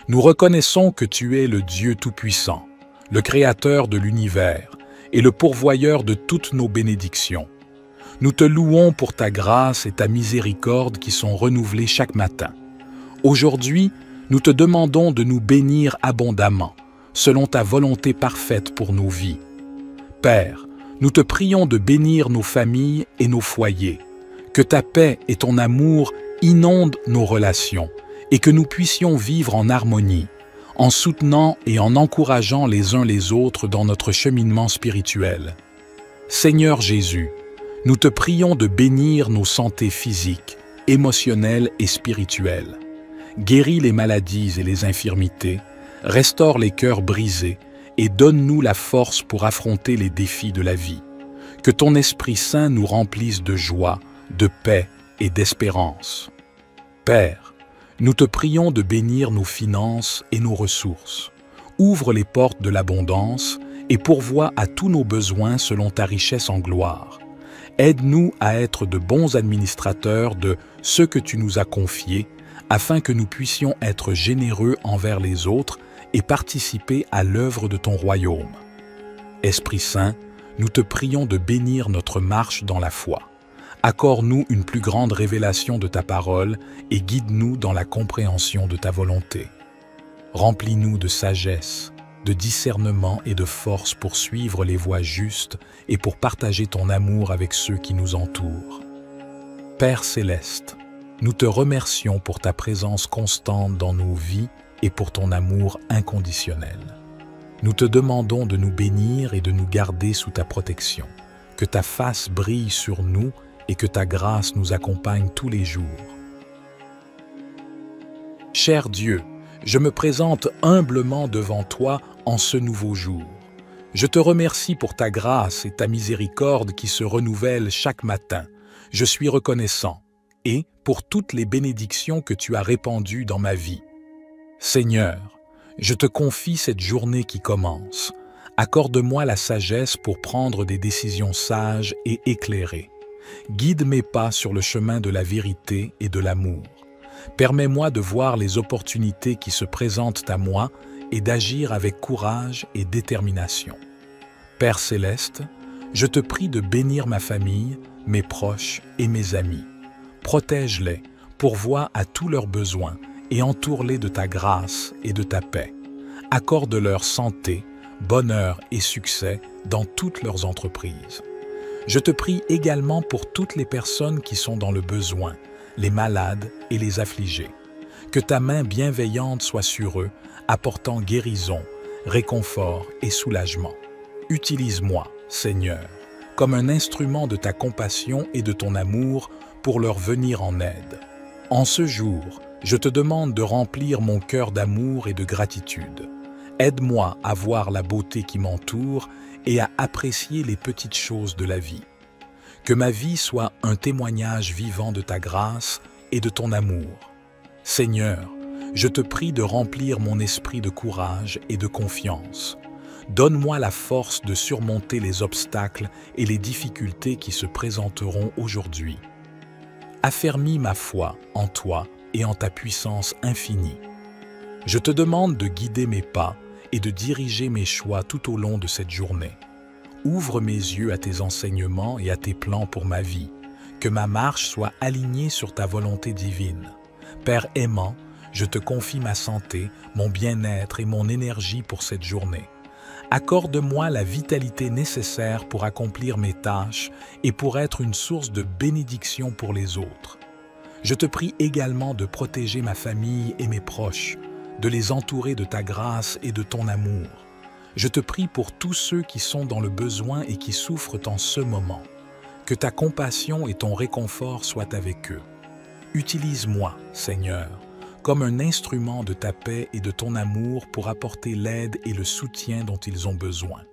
Nous reconnaissons que tu es le Dieu Tout-Puissant, le Créateur de l'univers et le pourvoyeur de toutes nos bénédictions. Nous te louons pour ta grâce et ta miséricorde qui sont renouvelées chaque matin. Aujourd'hui, nous te demandons de nous bénir abondamment, selon ta volonté parfaite pour nos vies. Père, nous te prions de bénir nos familles et nos foyers, que ta paix et ton amour inondent nos relations et que nous puissions vivre en harmonie, en soutenant et en encourageant les uns les autres dans notre cheminement spirituel. Seigneur Jésus, nous te prions de bénir nos santé physiques, émotionnelles et spirituelles. Guéris les maladies et les infirmités, restaure les cœurs brisés et donne-nous la force pour affronter les défis de la vie. Que ton Esprit Saint nous remplisse de joie, de paix et d'espérance. Père, nous te prions de bénir nos finances et nos ressources. Ouvre les portes de l'abondance et pourvois à tous nos besoins selon ta richesse en gloire. Aide-nous à être de bons administrateurs de ce que tu nous as confié, afin que nous puissions être généreux envers les autres et participer à l'œuvre de ton royaume. Esprit Saint, nous te prions de bénir notre marche dans la foi. Accorde-nous une plus grande révélation de ta parole et guide-nous dans la compréhension de ta volonté. Remplis-nous de sagesse, de discernement et de force pour suivre les voies justes et pour partager ton amour avec ceux qui nous entourent. Père céleste, nous te remercions pour ta présence constante dans nos vies et pour ton amour inconditionnel. Nous te demandons de nous bénir et de nous garder sous ta protection, que ta face brille sur nous et que ta grâce nous accompagne tous les jours. Cher Dieu, je me présente humblement devant toi en ce nouveau jour. Je te remercie pour ta grâce et ta miséricorde qui se renouvellent chaque matin. Je suis reconnaissant et pour toutes les bénédictions que tu as répandues dans ma vie. Seigneur, je te confie cette journée qui commence. Accorde-moi la sagesse pour prendre des décisions sages et éclairées. Guide mes pas sur le chemin de la vérité et de l'amour. Permets-moi de voir les opportunités qui se présentent à moi et d'agir avec courage et détermination. Père céleste, je te prie de bénir ma famille, mes proches et mes amis. Protège-les, pourvois à tous leurs besoins et entoure-les de ta grâce et de ta paix. Accorde-leur santé, bonheur et succès dans toutes leurs entreprises. Je te prie également pour toutes les personnes qui sont dans le besoin, les malades et les affligés. Que ta main bienveillante soit sur eux, apportant guérison, réconfort et soulagement. Utilise-moi, Seigneur, comme un instrument de ta compassion et de ton amour pour leur venir en aide. En ce jour, je te demande de remplir mon cœur d'amour et de gratitude. Aide-moi à voir la beauté qui m'entoure et à apprécier les petites choses de la vie. Que ma vie soit un témoignage vivant de ta grâce et de ton amour. Seigneur, je te prie de remplir mon esprit de courage et de confiance. Donne-moi la force de surmonter les obstacles et les difficultés qui se présenteront aujourd'hui. Affermis ma foi en toi et en ta puissance infinie. Je te demande de guider mes pas et de diriger mes choix tout au long de cette journée. Ouvre mes yeux à tes enseignements et à tes plans pour ma vie. Que ma marche soit alignée sur ta volonté divine. Père aimant, je te confie ma santé, mon bien-être et mon énergie pour cette journée. Accorde-moi la vitalité nécessaire pour accomplir mes tâches et pour être une source de bénédiction pour les autres. Je te prie également de protéger ma famille et mes proches, de les entourer de ta grâce et de ton amour. Je te prie pour tous ceux qui sont dans le besoin et qui souffrent en ce moment. Que ta compassion et ton réconfort soient avec eux. Utilise-moi, Seigneur, comme un instrument de ta paix et de ton amour pour apporter l'aide et le soutien dont ils ont besoin.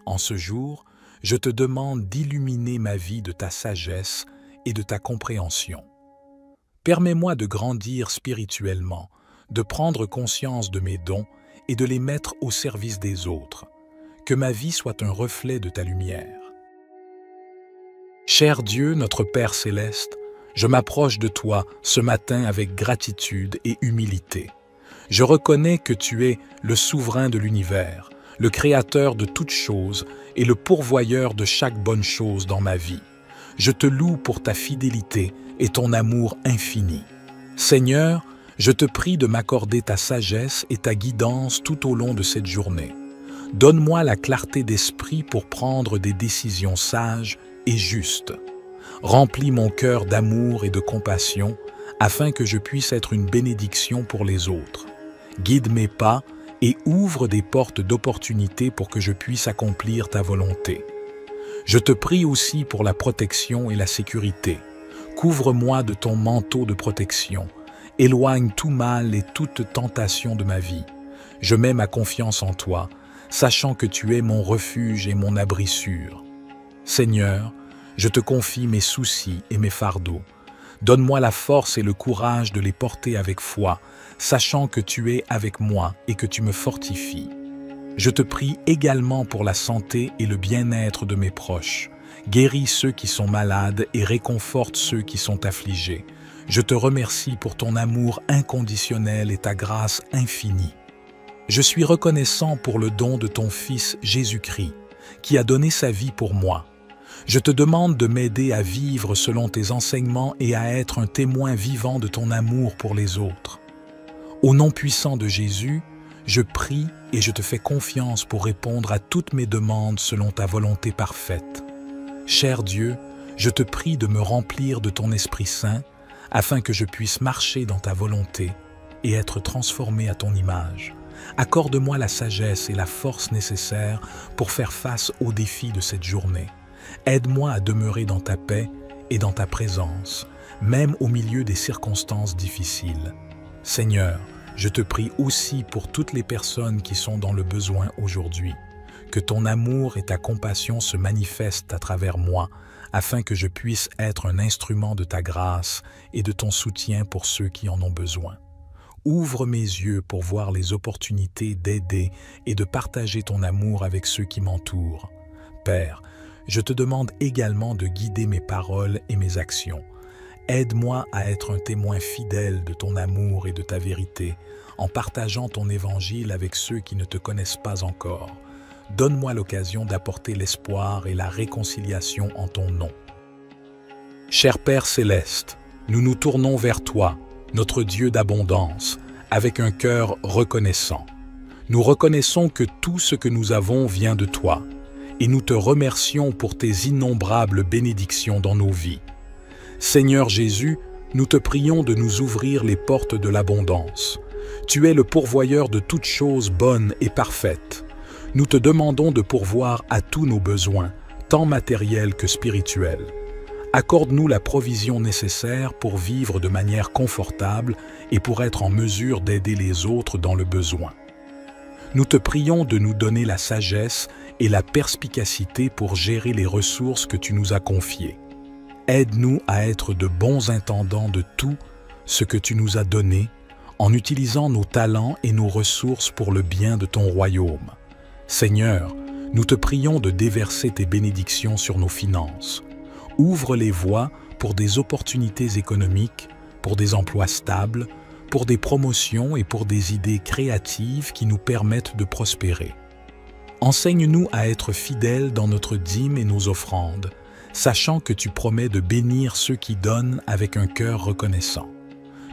En ce jour, je te demande d'illuminer ma vie de ta sagesse et de ta compréhension. Permets-moi de grandir spirituellement, de prendre conscience de mes dons et de les mettre au service des autres. Que ma vie soit un reflet de ta lumière. Cher Dieu, notre Père céleste, je m'approche de toi ce matin avec gratitude et humilité. Je reconnais que tu es le souverain de l'univers, le créateur de toutes choses et le pourvoyeur de chaque bonne chose dans ma vie. Je te loue pour ta fidélité et ton amour infini. Seigneur, je te prie de m'accorder ta sagesse et ta guidance tout au long de cette journée. Donne-moi la clarté d'esprit pour prendre des décisions sages et juste. Remplis mon cœur d'amour et de compassion afin que je puisse être une bénédiction pour les autres. Guide mes pas et ouvre des portes d'opportunité pour que je puisse accomplir ta volonté. Je te prie aussi pour la protection et la sécurité. Couvre-moi de ton manteau de protection. Éloigne tout mal et toute tentation de ma vie. Je mets ma confiance en toi, sachant que tu es mon refuge et mon abri sûr. Seigneur, je te confie mes soucis et mes fardeaux. Donne-moi la force et le courage de les porter avec foi, sachant que tu es avec moi et que tu me fortifies. Je te prie également pour la santé et le bien-être de mes proches. Guéris ceux qui sont malades et réconforte ceux qui sont affligés. Je te remercie pour ton amour inconditionnel et ta grâce infinie. Je suis reconnaissant pour le don de ton Fils Jésus-Christ, qui a donné sa vie pour moi. Je te demande de m'aider à vivre selon tes enseignements et à être un témoin vivant de ton amour pour les autres. Au nom puissant de Jésus, je prie et je te fais confiance pour répondre à toutes mes demandes selon ta volonté parfaite. Cher Dieu, je te prie de me remplir de ton Esprit Saint afin que je puisse marcher dans ta volonté et être transformé à ton image. Accorde-moi la sagesse et la force nécessaires pour faire face aux défis de cette journée. Aide-moi à demeurer dans ta paix et dans ta présence, même au milieu des circonstances difficiles. Seigneur, je te prie aussi pour toutes les personnes qui sont dans le besoin aujourd'hui. Que ton amour et ta compassion se manifestent à travers moi, afin que je puisse être un instrument de ta grâce et de ton soutien pour ceux qui en ont besoin. Ouvre mes yeux pour voir les opportunités d'aider et de partager ton amour avec ceux qui m'entourent. Père, je te demande également de guider mes paroles et mes actions. Aide-moi à être un témoin fidèle de ton amour et de ta vérité, en partageant ton évangile avec ceux qui ne te connaissent pas encore. Donne-moi l'occasion d'apporter l'espoir et la réconciliation en ton nom. Cher Père céleste, nous nous tournons vers toi, notre Dieu d'abondance, avec un cœur reconnaissant. Nous reconnaissons que tout ce que nous avons vient de toi, et nous te remercions pour tes innombrables bénédictions dans nos vies. Seigneur Jésus, nous te prions de nous ouvrir les portes de l'abondance. Tu es le pourvoyeur de toutes choses bonnes et parfaites. Nous te demandons de pourvoir à tous nos besoins, tant matériels que spirituels. Accorde-nous la provision nécessaire pour vivre de manière confortable et pour être en mesure d'aider les autres dans le besoin. Nous te prions de nous donner la sagesse et la perspicacité pour gérer les ressources que tu nous as confiées. Aide-nous à être de bons intendants de tout ce que tu nous as donné, en utilisant nos talents et nos ressources pour le bien de ton royaume. Seigneur, nous te prions de déverser tes bénédictions sur nos finances. Ouvre les voies pour des opportunités économiques, pour des emplois stables, pour des promotions et pour des idées créatives qui nous permettent de prospérer. Enseigne-nous à être fidèles dans notre dîme et nos offrandes, sachant que tu promets de bénir ceux qui donnent avec un cœur reconnaissant.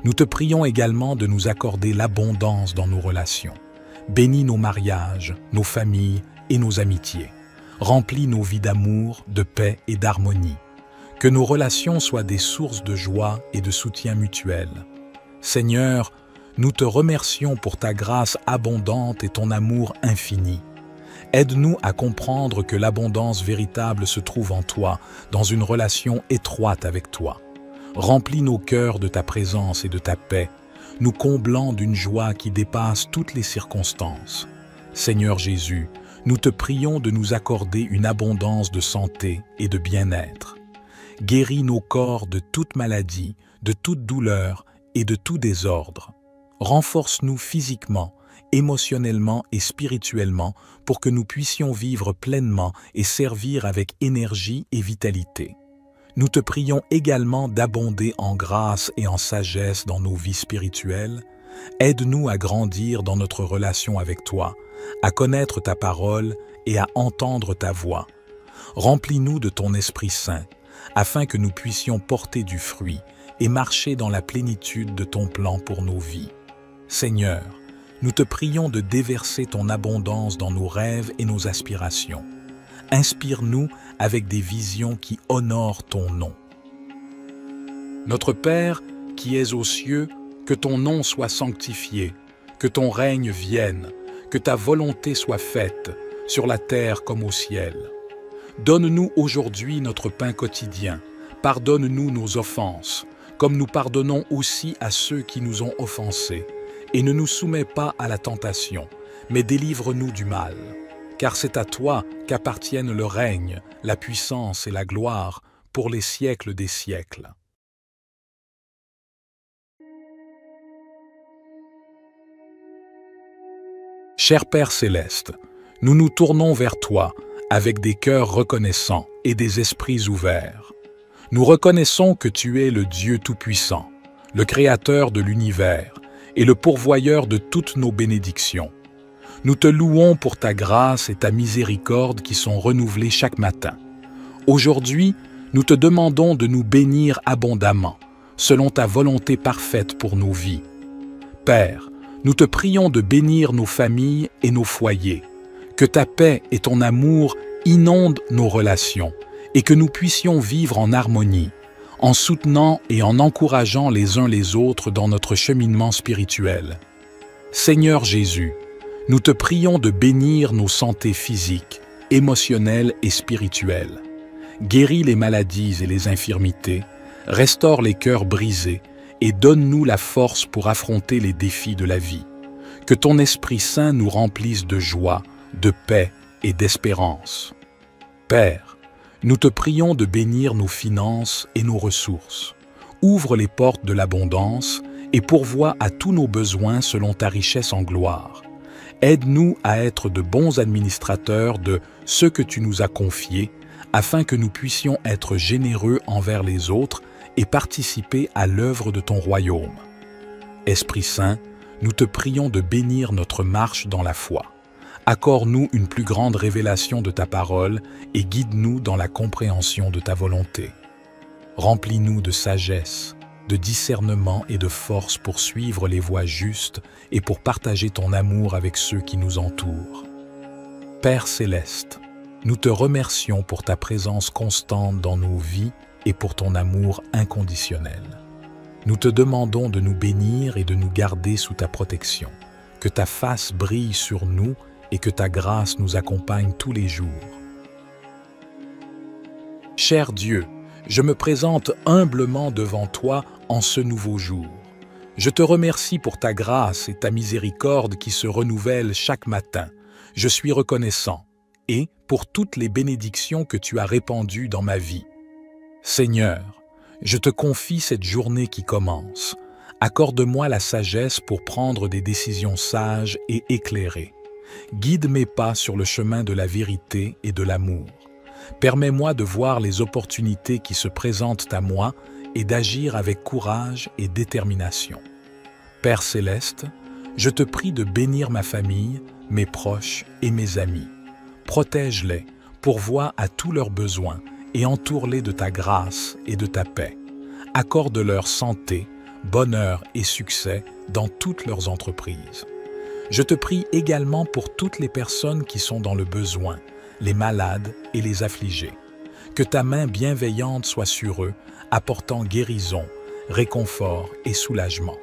Nous te prions également de nous accorder l'abondance dans nos relations. Bénis nos mariages, nos familles et nos amitiés. Remplis nos vies d'amour, de paix et d'harmonie. Que nos relations soient des sources de joie et de soutien mutuel. Seigneur, nous te remercions pour ta grâce abondante et ton amour infini. Aide-nous à comprendre que l'abondance véritable se trouve en toi, dans une relation étroite avec toi. Remplis nos cœurs de ta présence et de ta paix, nous comblant d'une joie qui dépasse toutes les circonstances. Seigneur Jésus, nous te prions de nous accorder une abondance de santé et de bien-être. Guéris nos corps de toute maladie, de toute douleur et de tout désordre. Renforce-nous physiquement, émotionnellement et spirituellement pour que nous puissions vivre pleinement et servir avec énergie et vitalité. Nous te prions également d'abonder en grâce et en sagesse dans nos vies spirituelles. Aide-nous à grandir dans notre relation avec toi, à connaître ta parole et à entendre ta voix. Remplis-nous de ton Esprit Saint, afin que nous puissions porter du fruit et marcher dans la plénitude de ton plan pour nos vies. Seigneur, nous te prions de déverser ton abondance dans nos rêves et nos aspirations. Inspire-nous avec des visions qui honorent ton nom. Notre Père, qui es aux cieux, que ton nom soit sanctifié, que ton règne vienne, que ta volonté soit faite, sur la terre comme au ciel. Donne-nous aujourd'hui notre pain quotidien. Pardonne-nous nos offenses, comme nous pardonnons aussi à ceux qui nous ont offensés. Et ne nous soumets pas à la tentation, mais délivre-nous du mal. Car c'est à toi qu'appartiennent le règne, la puissance et la gloire pour les siècles des siècles. Cher Père céleste, nous nous tournons vers toi avec des cœurs reconnaissants et des esprits ouverts. Nous reconnaissons que tu es le Dieu Tout-Puissant, le Créateur de l'univers et le pourvoyeur de toutes nos bénédictions. Nous te louons pour ta grâce et ta miséricorde qui sont renouvelées chaque matin. Aujourd'hui, nous te demandons de nous bénir abondamment, selon ta volonté parfaite pour nos vies. Père, nous te prions de bénir nos familles et nos foyers, que ta paix et ton amour inondent nos relations et que nous puissions vivre en harmonie, en soutenant et en encourageant les uns les autres dans notre cheminement spirituel. Seigneur Jésus, nous te prions de bénir nos santé physiques, émotionnelles et spirituelles. Guéris les maladies et les infirmités, restaure les cœurs brisés et donne-nous la force pour affronter les défis de la vie. Que ton Esprit Saint nous remplisse de joie, de paix et d'espérance. Père, nous te prions de bénir nos finances et nos ressources. Ouvre les portes de l'abondance et pourvois à tous nos besoins selon ta richesse en gloire. Aide-nous à être de bons administrateurs de ce que tu nous as confié, afin que nous puissions être généreux envers les autres et participer à l'œuvre de ton royaume. Esprit Saint, nous te prions de bénir notre marche dans la foi. Accorde-nous une plus grande révélation de ta parole et guide-nous dans la compréhension de ta volonté. Remplis-nous de sagesse, de discernement et de force pour suivre les voies justes et pour partager ton amour avec ceux qui nous entourent. Père céleste, nous te remercions pour ta présence constante dans nos vies et pour ton amour inconditionnel. Nous te demandons de nous bénir et de nous garder sous ta protection, que ta face brille sur nous et que ta grâce nous accompagne tous les jours. Cher Dieu, je me présente humblement devant toi en ce nouveau jour. Je te remercie pour ta grâce et ta miséricorde qui se renouvellent chaque matin. Je suis reconnaissant et pour toutes les bénédictions que tu as répandues dans ma vie. Seigneur, je te confie cette journée qui commence. Accorde-moi la sagesse pour prendre des décisions sages et éclairées. Guide mes pas sur le chemin de la vérité et de l'amour. Permets-moi de voir les opportunités qui se présentent à moi et d'agir avec courage et détermination. Père céleste, je te prie de bénir ma famille, mes proches et mes amis. Protège-les, pourvois à tous leurs besoins et entoure-les de ta grâce et de ta paix. Accorde-leur santé, bonheur et succès dans toutes leurs entreprises. Je te prie également pour toutes les personnes qui sont dans le besoin, les malades et les affligés. Que ta main bienveillante soit sur eux, apportant guérison, réconfort et soulagement.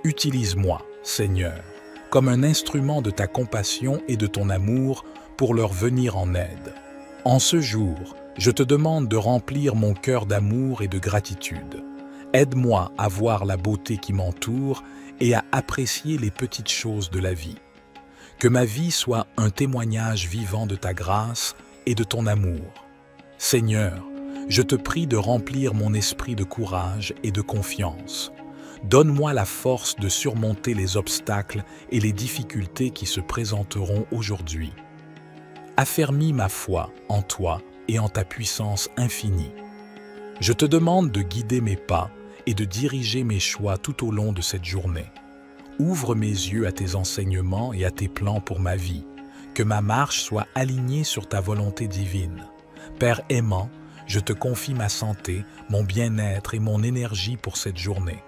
Utilise-moi, Seigneur, comme un instrument de ta compassion et de ton amour pour leur venir en aide. En ce jour, je te demande de remplir mon cœur d'amour et de gratitude. Aide-moi à voir la beauté qui m'entoure et à apprécier les petites choses de la vie. Que ma vie soit un témoignage vivant de ta grâce et de ton amour. Seigneur, je te prie de remplir mon esprit de courage et de confiance. Donne-moi la force de surmonter les obstacles et les difficultés qui se présenteront aujourd'hui. Affermis ma foi en toi et en ta puissance infinie. Je te demande de guider mes pas et de diriger mes choix tout au long de cette journée. Ouvre mes yeux à tes enseignements et à tes plans pour ma vie. Que ma marche soit alignée sur ta volonté divine. Père aimant, je te confie ma santé, mon bien-être et mon énergie pour cette journée.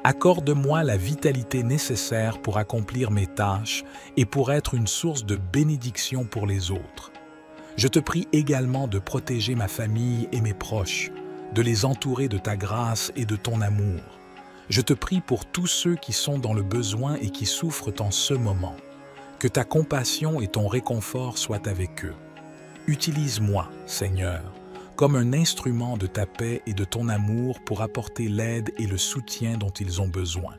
Accorde-moi la vitalité nécessaire pour accomplir mes tâches et pour être une source de bénédiction pour les autres. Je te prie également de protéger ma famille et mes proches, de les entourer de ta grâce et de ton amour. Je te prie pour tous ceux qui sont dans le besoin et qui souffrent en ce moment. Que ta compassion et ton réconfort soient avec eux. Utilise-moi, Seigneur, comme un instrument de ta paix et de ton amour pour apporter l'aide et le soutien dont ils ont besoin.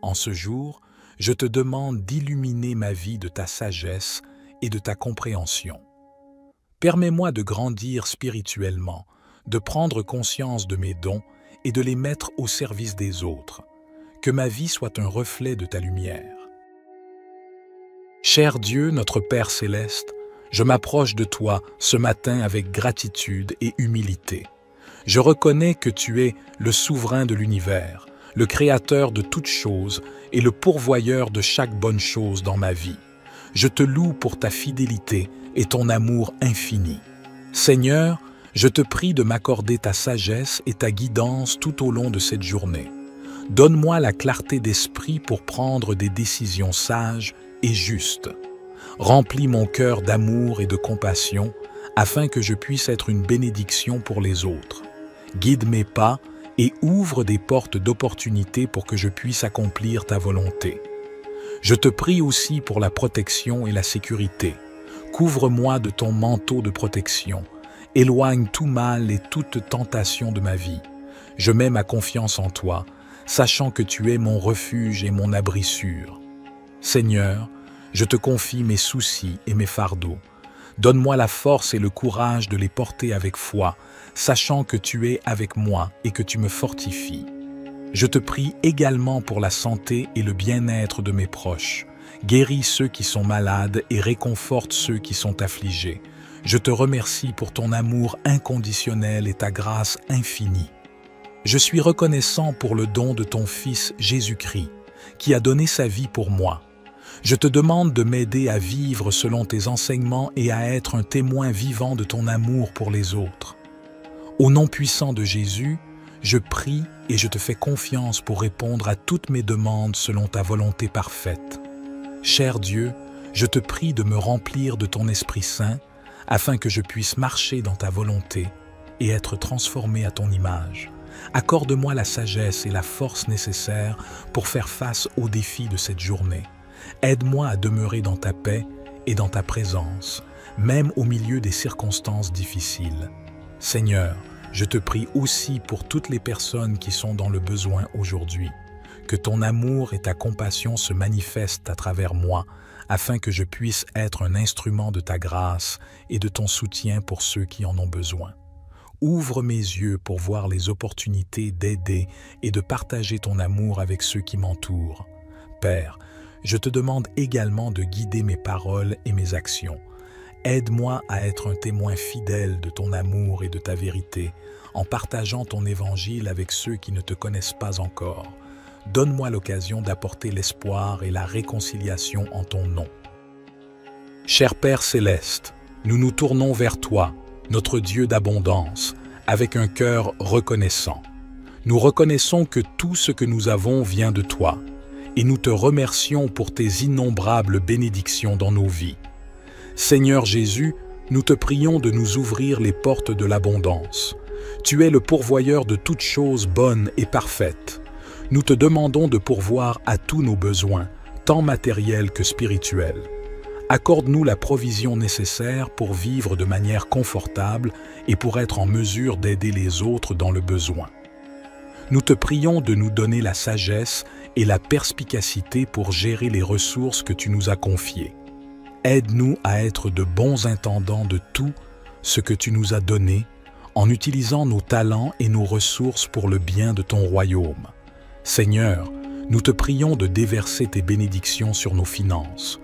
En ce jour, je te demande d'illuminer ma vie de ta sagesse et de ta compréhension. Permets-moi de grandir spirituellement, de prendre conscience de mes dons et de les mettre au service des autres. Que ma vie soit un reflet de ta lumière. Cher Dieu, notre Père céleste, je m'approche de toi ce matin avec gratitude et humilité. Je reconnais que tu es le souverain de l'univers, le créateur de toutes choses et le pourvoyeur de chaque bonne chose dans ma vie. Je te loue pour ta fidélité et ton amour infini. Seigneur, je te prie de m'accorder ta sagesse et ta guidance tout au long de cette journée. Donne-moi la clarté d'esprit pour prendre des décisions sages et justes. Remplis mon cœur d'amour et de compassion afin que je puisse être une bénédiction pour les autres. Guide mes pas et ouvre des portes d'opportunité pour que je puisse accomplir ta volonté. Je te prie aussi pour la protection et la sécurité. Couvre-moi de ton manteau de protection. Éloigne tout mal et toute tentation de ma vie. Je mets ma confiance en toi, sachant que tu es mon refuge et mon abri sûr. Seigneur, je te confie mes soucis et mes fardeaux. Donne-moi la force et le courage de les porter avec foi, sachant que tu es avec moi et que tu me fortifies. Je te prie également pour la santé et le bien-être de mes proches. Guéris ceux qui sont malades et réconforte ceux qui sont affligés. Je te remercie pour ton amour inconditionnel et ta grâce infinie. Je suis reconnaissant pour le don de ton Fils Jésus-Christ, qui a donné sa vie pour moi. Je te demande de m'aider à vivre selon tes enseignements et à être un témoin vivant de ton amour pour les autres. Au nom puissant de Jésus, je prie et je te fais confiance pour répondre à toutes mes demandes selon ta volonté parfaite. Cher Dieu, je te prie de me remplir de ton Esprit Saint afin que je puisse marcher dans ta volonté et être transformé à ton image. Accorde-moi la sagesse et la force nécessaires pour faire face aux défis de cette journée. Aide-moi à demeurer dans ta paix et dans ta présence, même au milieu des circonstances difficiles. Seigneur, je te prie aussi pour toutes les personnes qui sont dans le besoin aujourd'hui. Que ton amour et ta compassion se manifestent à travers moi, afin que je puisse être un instrument de ta grâce et de ton soutien pour ceux qui en ont besoin. Ouvre mes yeux pour voir les opportunités d'aider et de partager ton amour avec ceux qui m'entourent. Père, je te demande également de guider mes paroles et mes actions. Aide-moi à être un témoin fidèle de ton amour et de ta vérité, en partageant ton évangile avec ceux qui ne te connaissent pas encore. donne-moi l'occasion d'apporter l'espoir et la réconciliation en ton nom. Cher Père céleste, nous nous tournons vers toi, notre Dieu d'abondance, avec un cœur reconnaissant. Nous reconnaissons que tout ce que nous avons vient de toi, et nous te remercions pour tes innombrables bénédictions dans nos vies. Seigneur Jésus, nous te prions de nous ouvrir les portes de l'abondance. Tu es le pourvoyeur de toutes choses bonnes et parfaites. Nous te demandons de pourvoir à tous nos besoins, tant matériels que spirituels. Accorde-nous la provision nécessaire pour vivre de manière confortable et pour être en mesure d'aider les autres dans le besoin. Nous te prions de nous donner la sagesse et la perspicacité pour gérer les ressources que tu nous as confiées. Aide-nous à être de bons intendants de tout ce que tu nous as donné, en utilisant nos talents et nos ressources pour le bien de ton royaume. Seigneur, nous te prions de déverser tes bénédictions sur nos finances.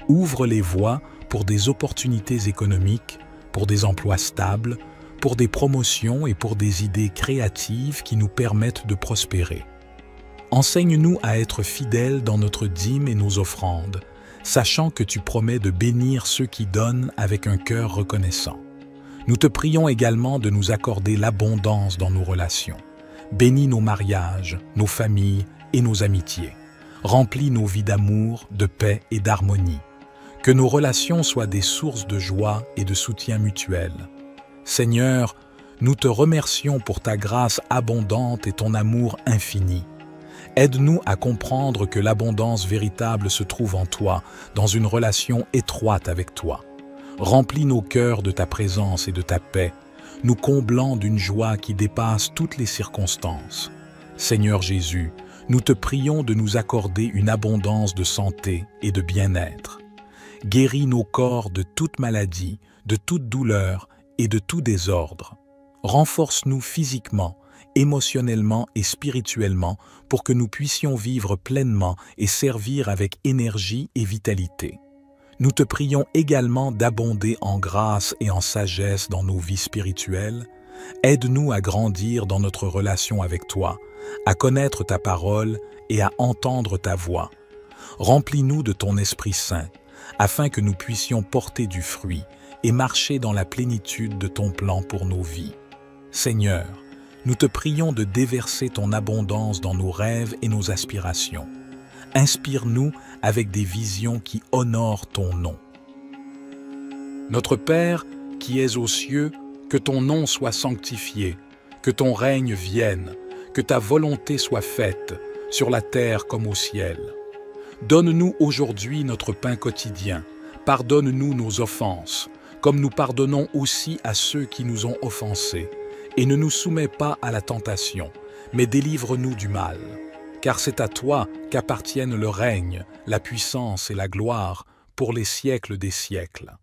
Ouvre les voies pour des opportunités économiques, pour des emplois stables, pour des promotions et pour des idées créatives qui nous permettent de prospérer. Enseigne-nous à être fidèles dans notre dîme et nos offrandes, sachant que tu promets de bénir ceux qui donnent avec un cœur reconnaissant. Nous te prions également de nous accorder l'abondance dans nos relations. Bénis nos mariages, nos familles et nos amitiés. Remplis nos vies d'amour, de paix et d'harmonie. Que nos relations soient des sources de joie et de soutien mutuel. Seigneur, nous te remercions pour ta grâce abondante et ton amour infini. Aide-nous à comprendre que l'abondance véritable se trouve en toi, dans une relation étroite avec toi. Remplis nos cœurs de ta présence et de ta paix, nous comblant d'une joie qui dépasse toutes les circonstances. Seigneur Jésus, nous te prions de nous accorder une abondance de santé et de bien-être. Guéris nos corps de toute maladie, de toute douleur et de tout désordre. Renforce-nous physiquement, émotionnellement et spirituellement pour que nous puissions vivre pleinement et servir avec énergie et vitalité. Nous te prions également d'abonder en grâce et en sagesse dans nos vies spirituelles. Aide-nous à grandir dans notre relation avec toi, à connaître ta parole et à entendre ta voix. Remplis-nous de ton Esprit Saint, afin que nous puissions porter du fruit et marcher dans la plénitude de ton plan pour nos vies. Seigneur, nous te prions de déverser ton abondance dans nos rêves et nos aspirations. Inspire-nous avec des visions qui honorent ton nom. Notre Père, qui es aux cieux, que ton nom soit sanctifié, que ton règne vienne, que ta volonté soit faite, sur la terre comme au ciel. Donne-nous aujourd'hui notre pain quotidien. Pardonne-nous nos offenses, comme nous pardonnons aussi à ceux qui nous ont offensés. Et ne nous soumets pas à la tentation, mais délivre-nous du mal. Car c'est à toi qu'appartiennent le règne, la puissance et la gloire pour les siècles des siècles.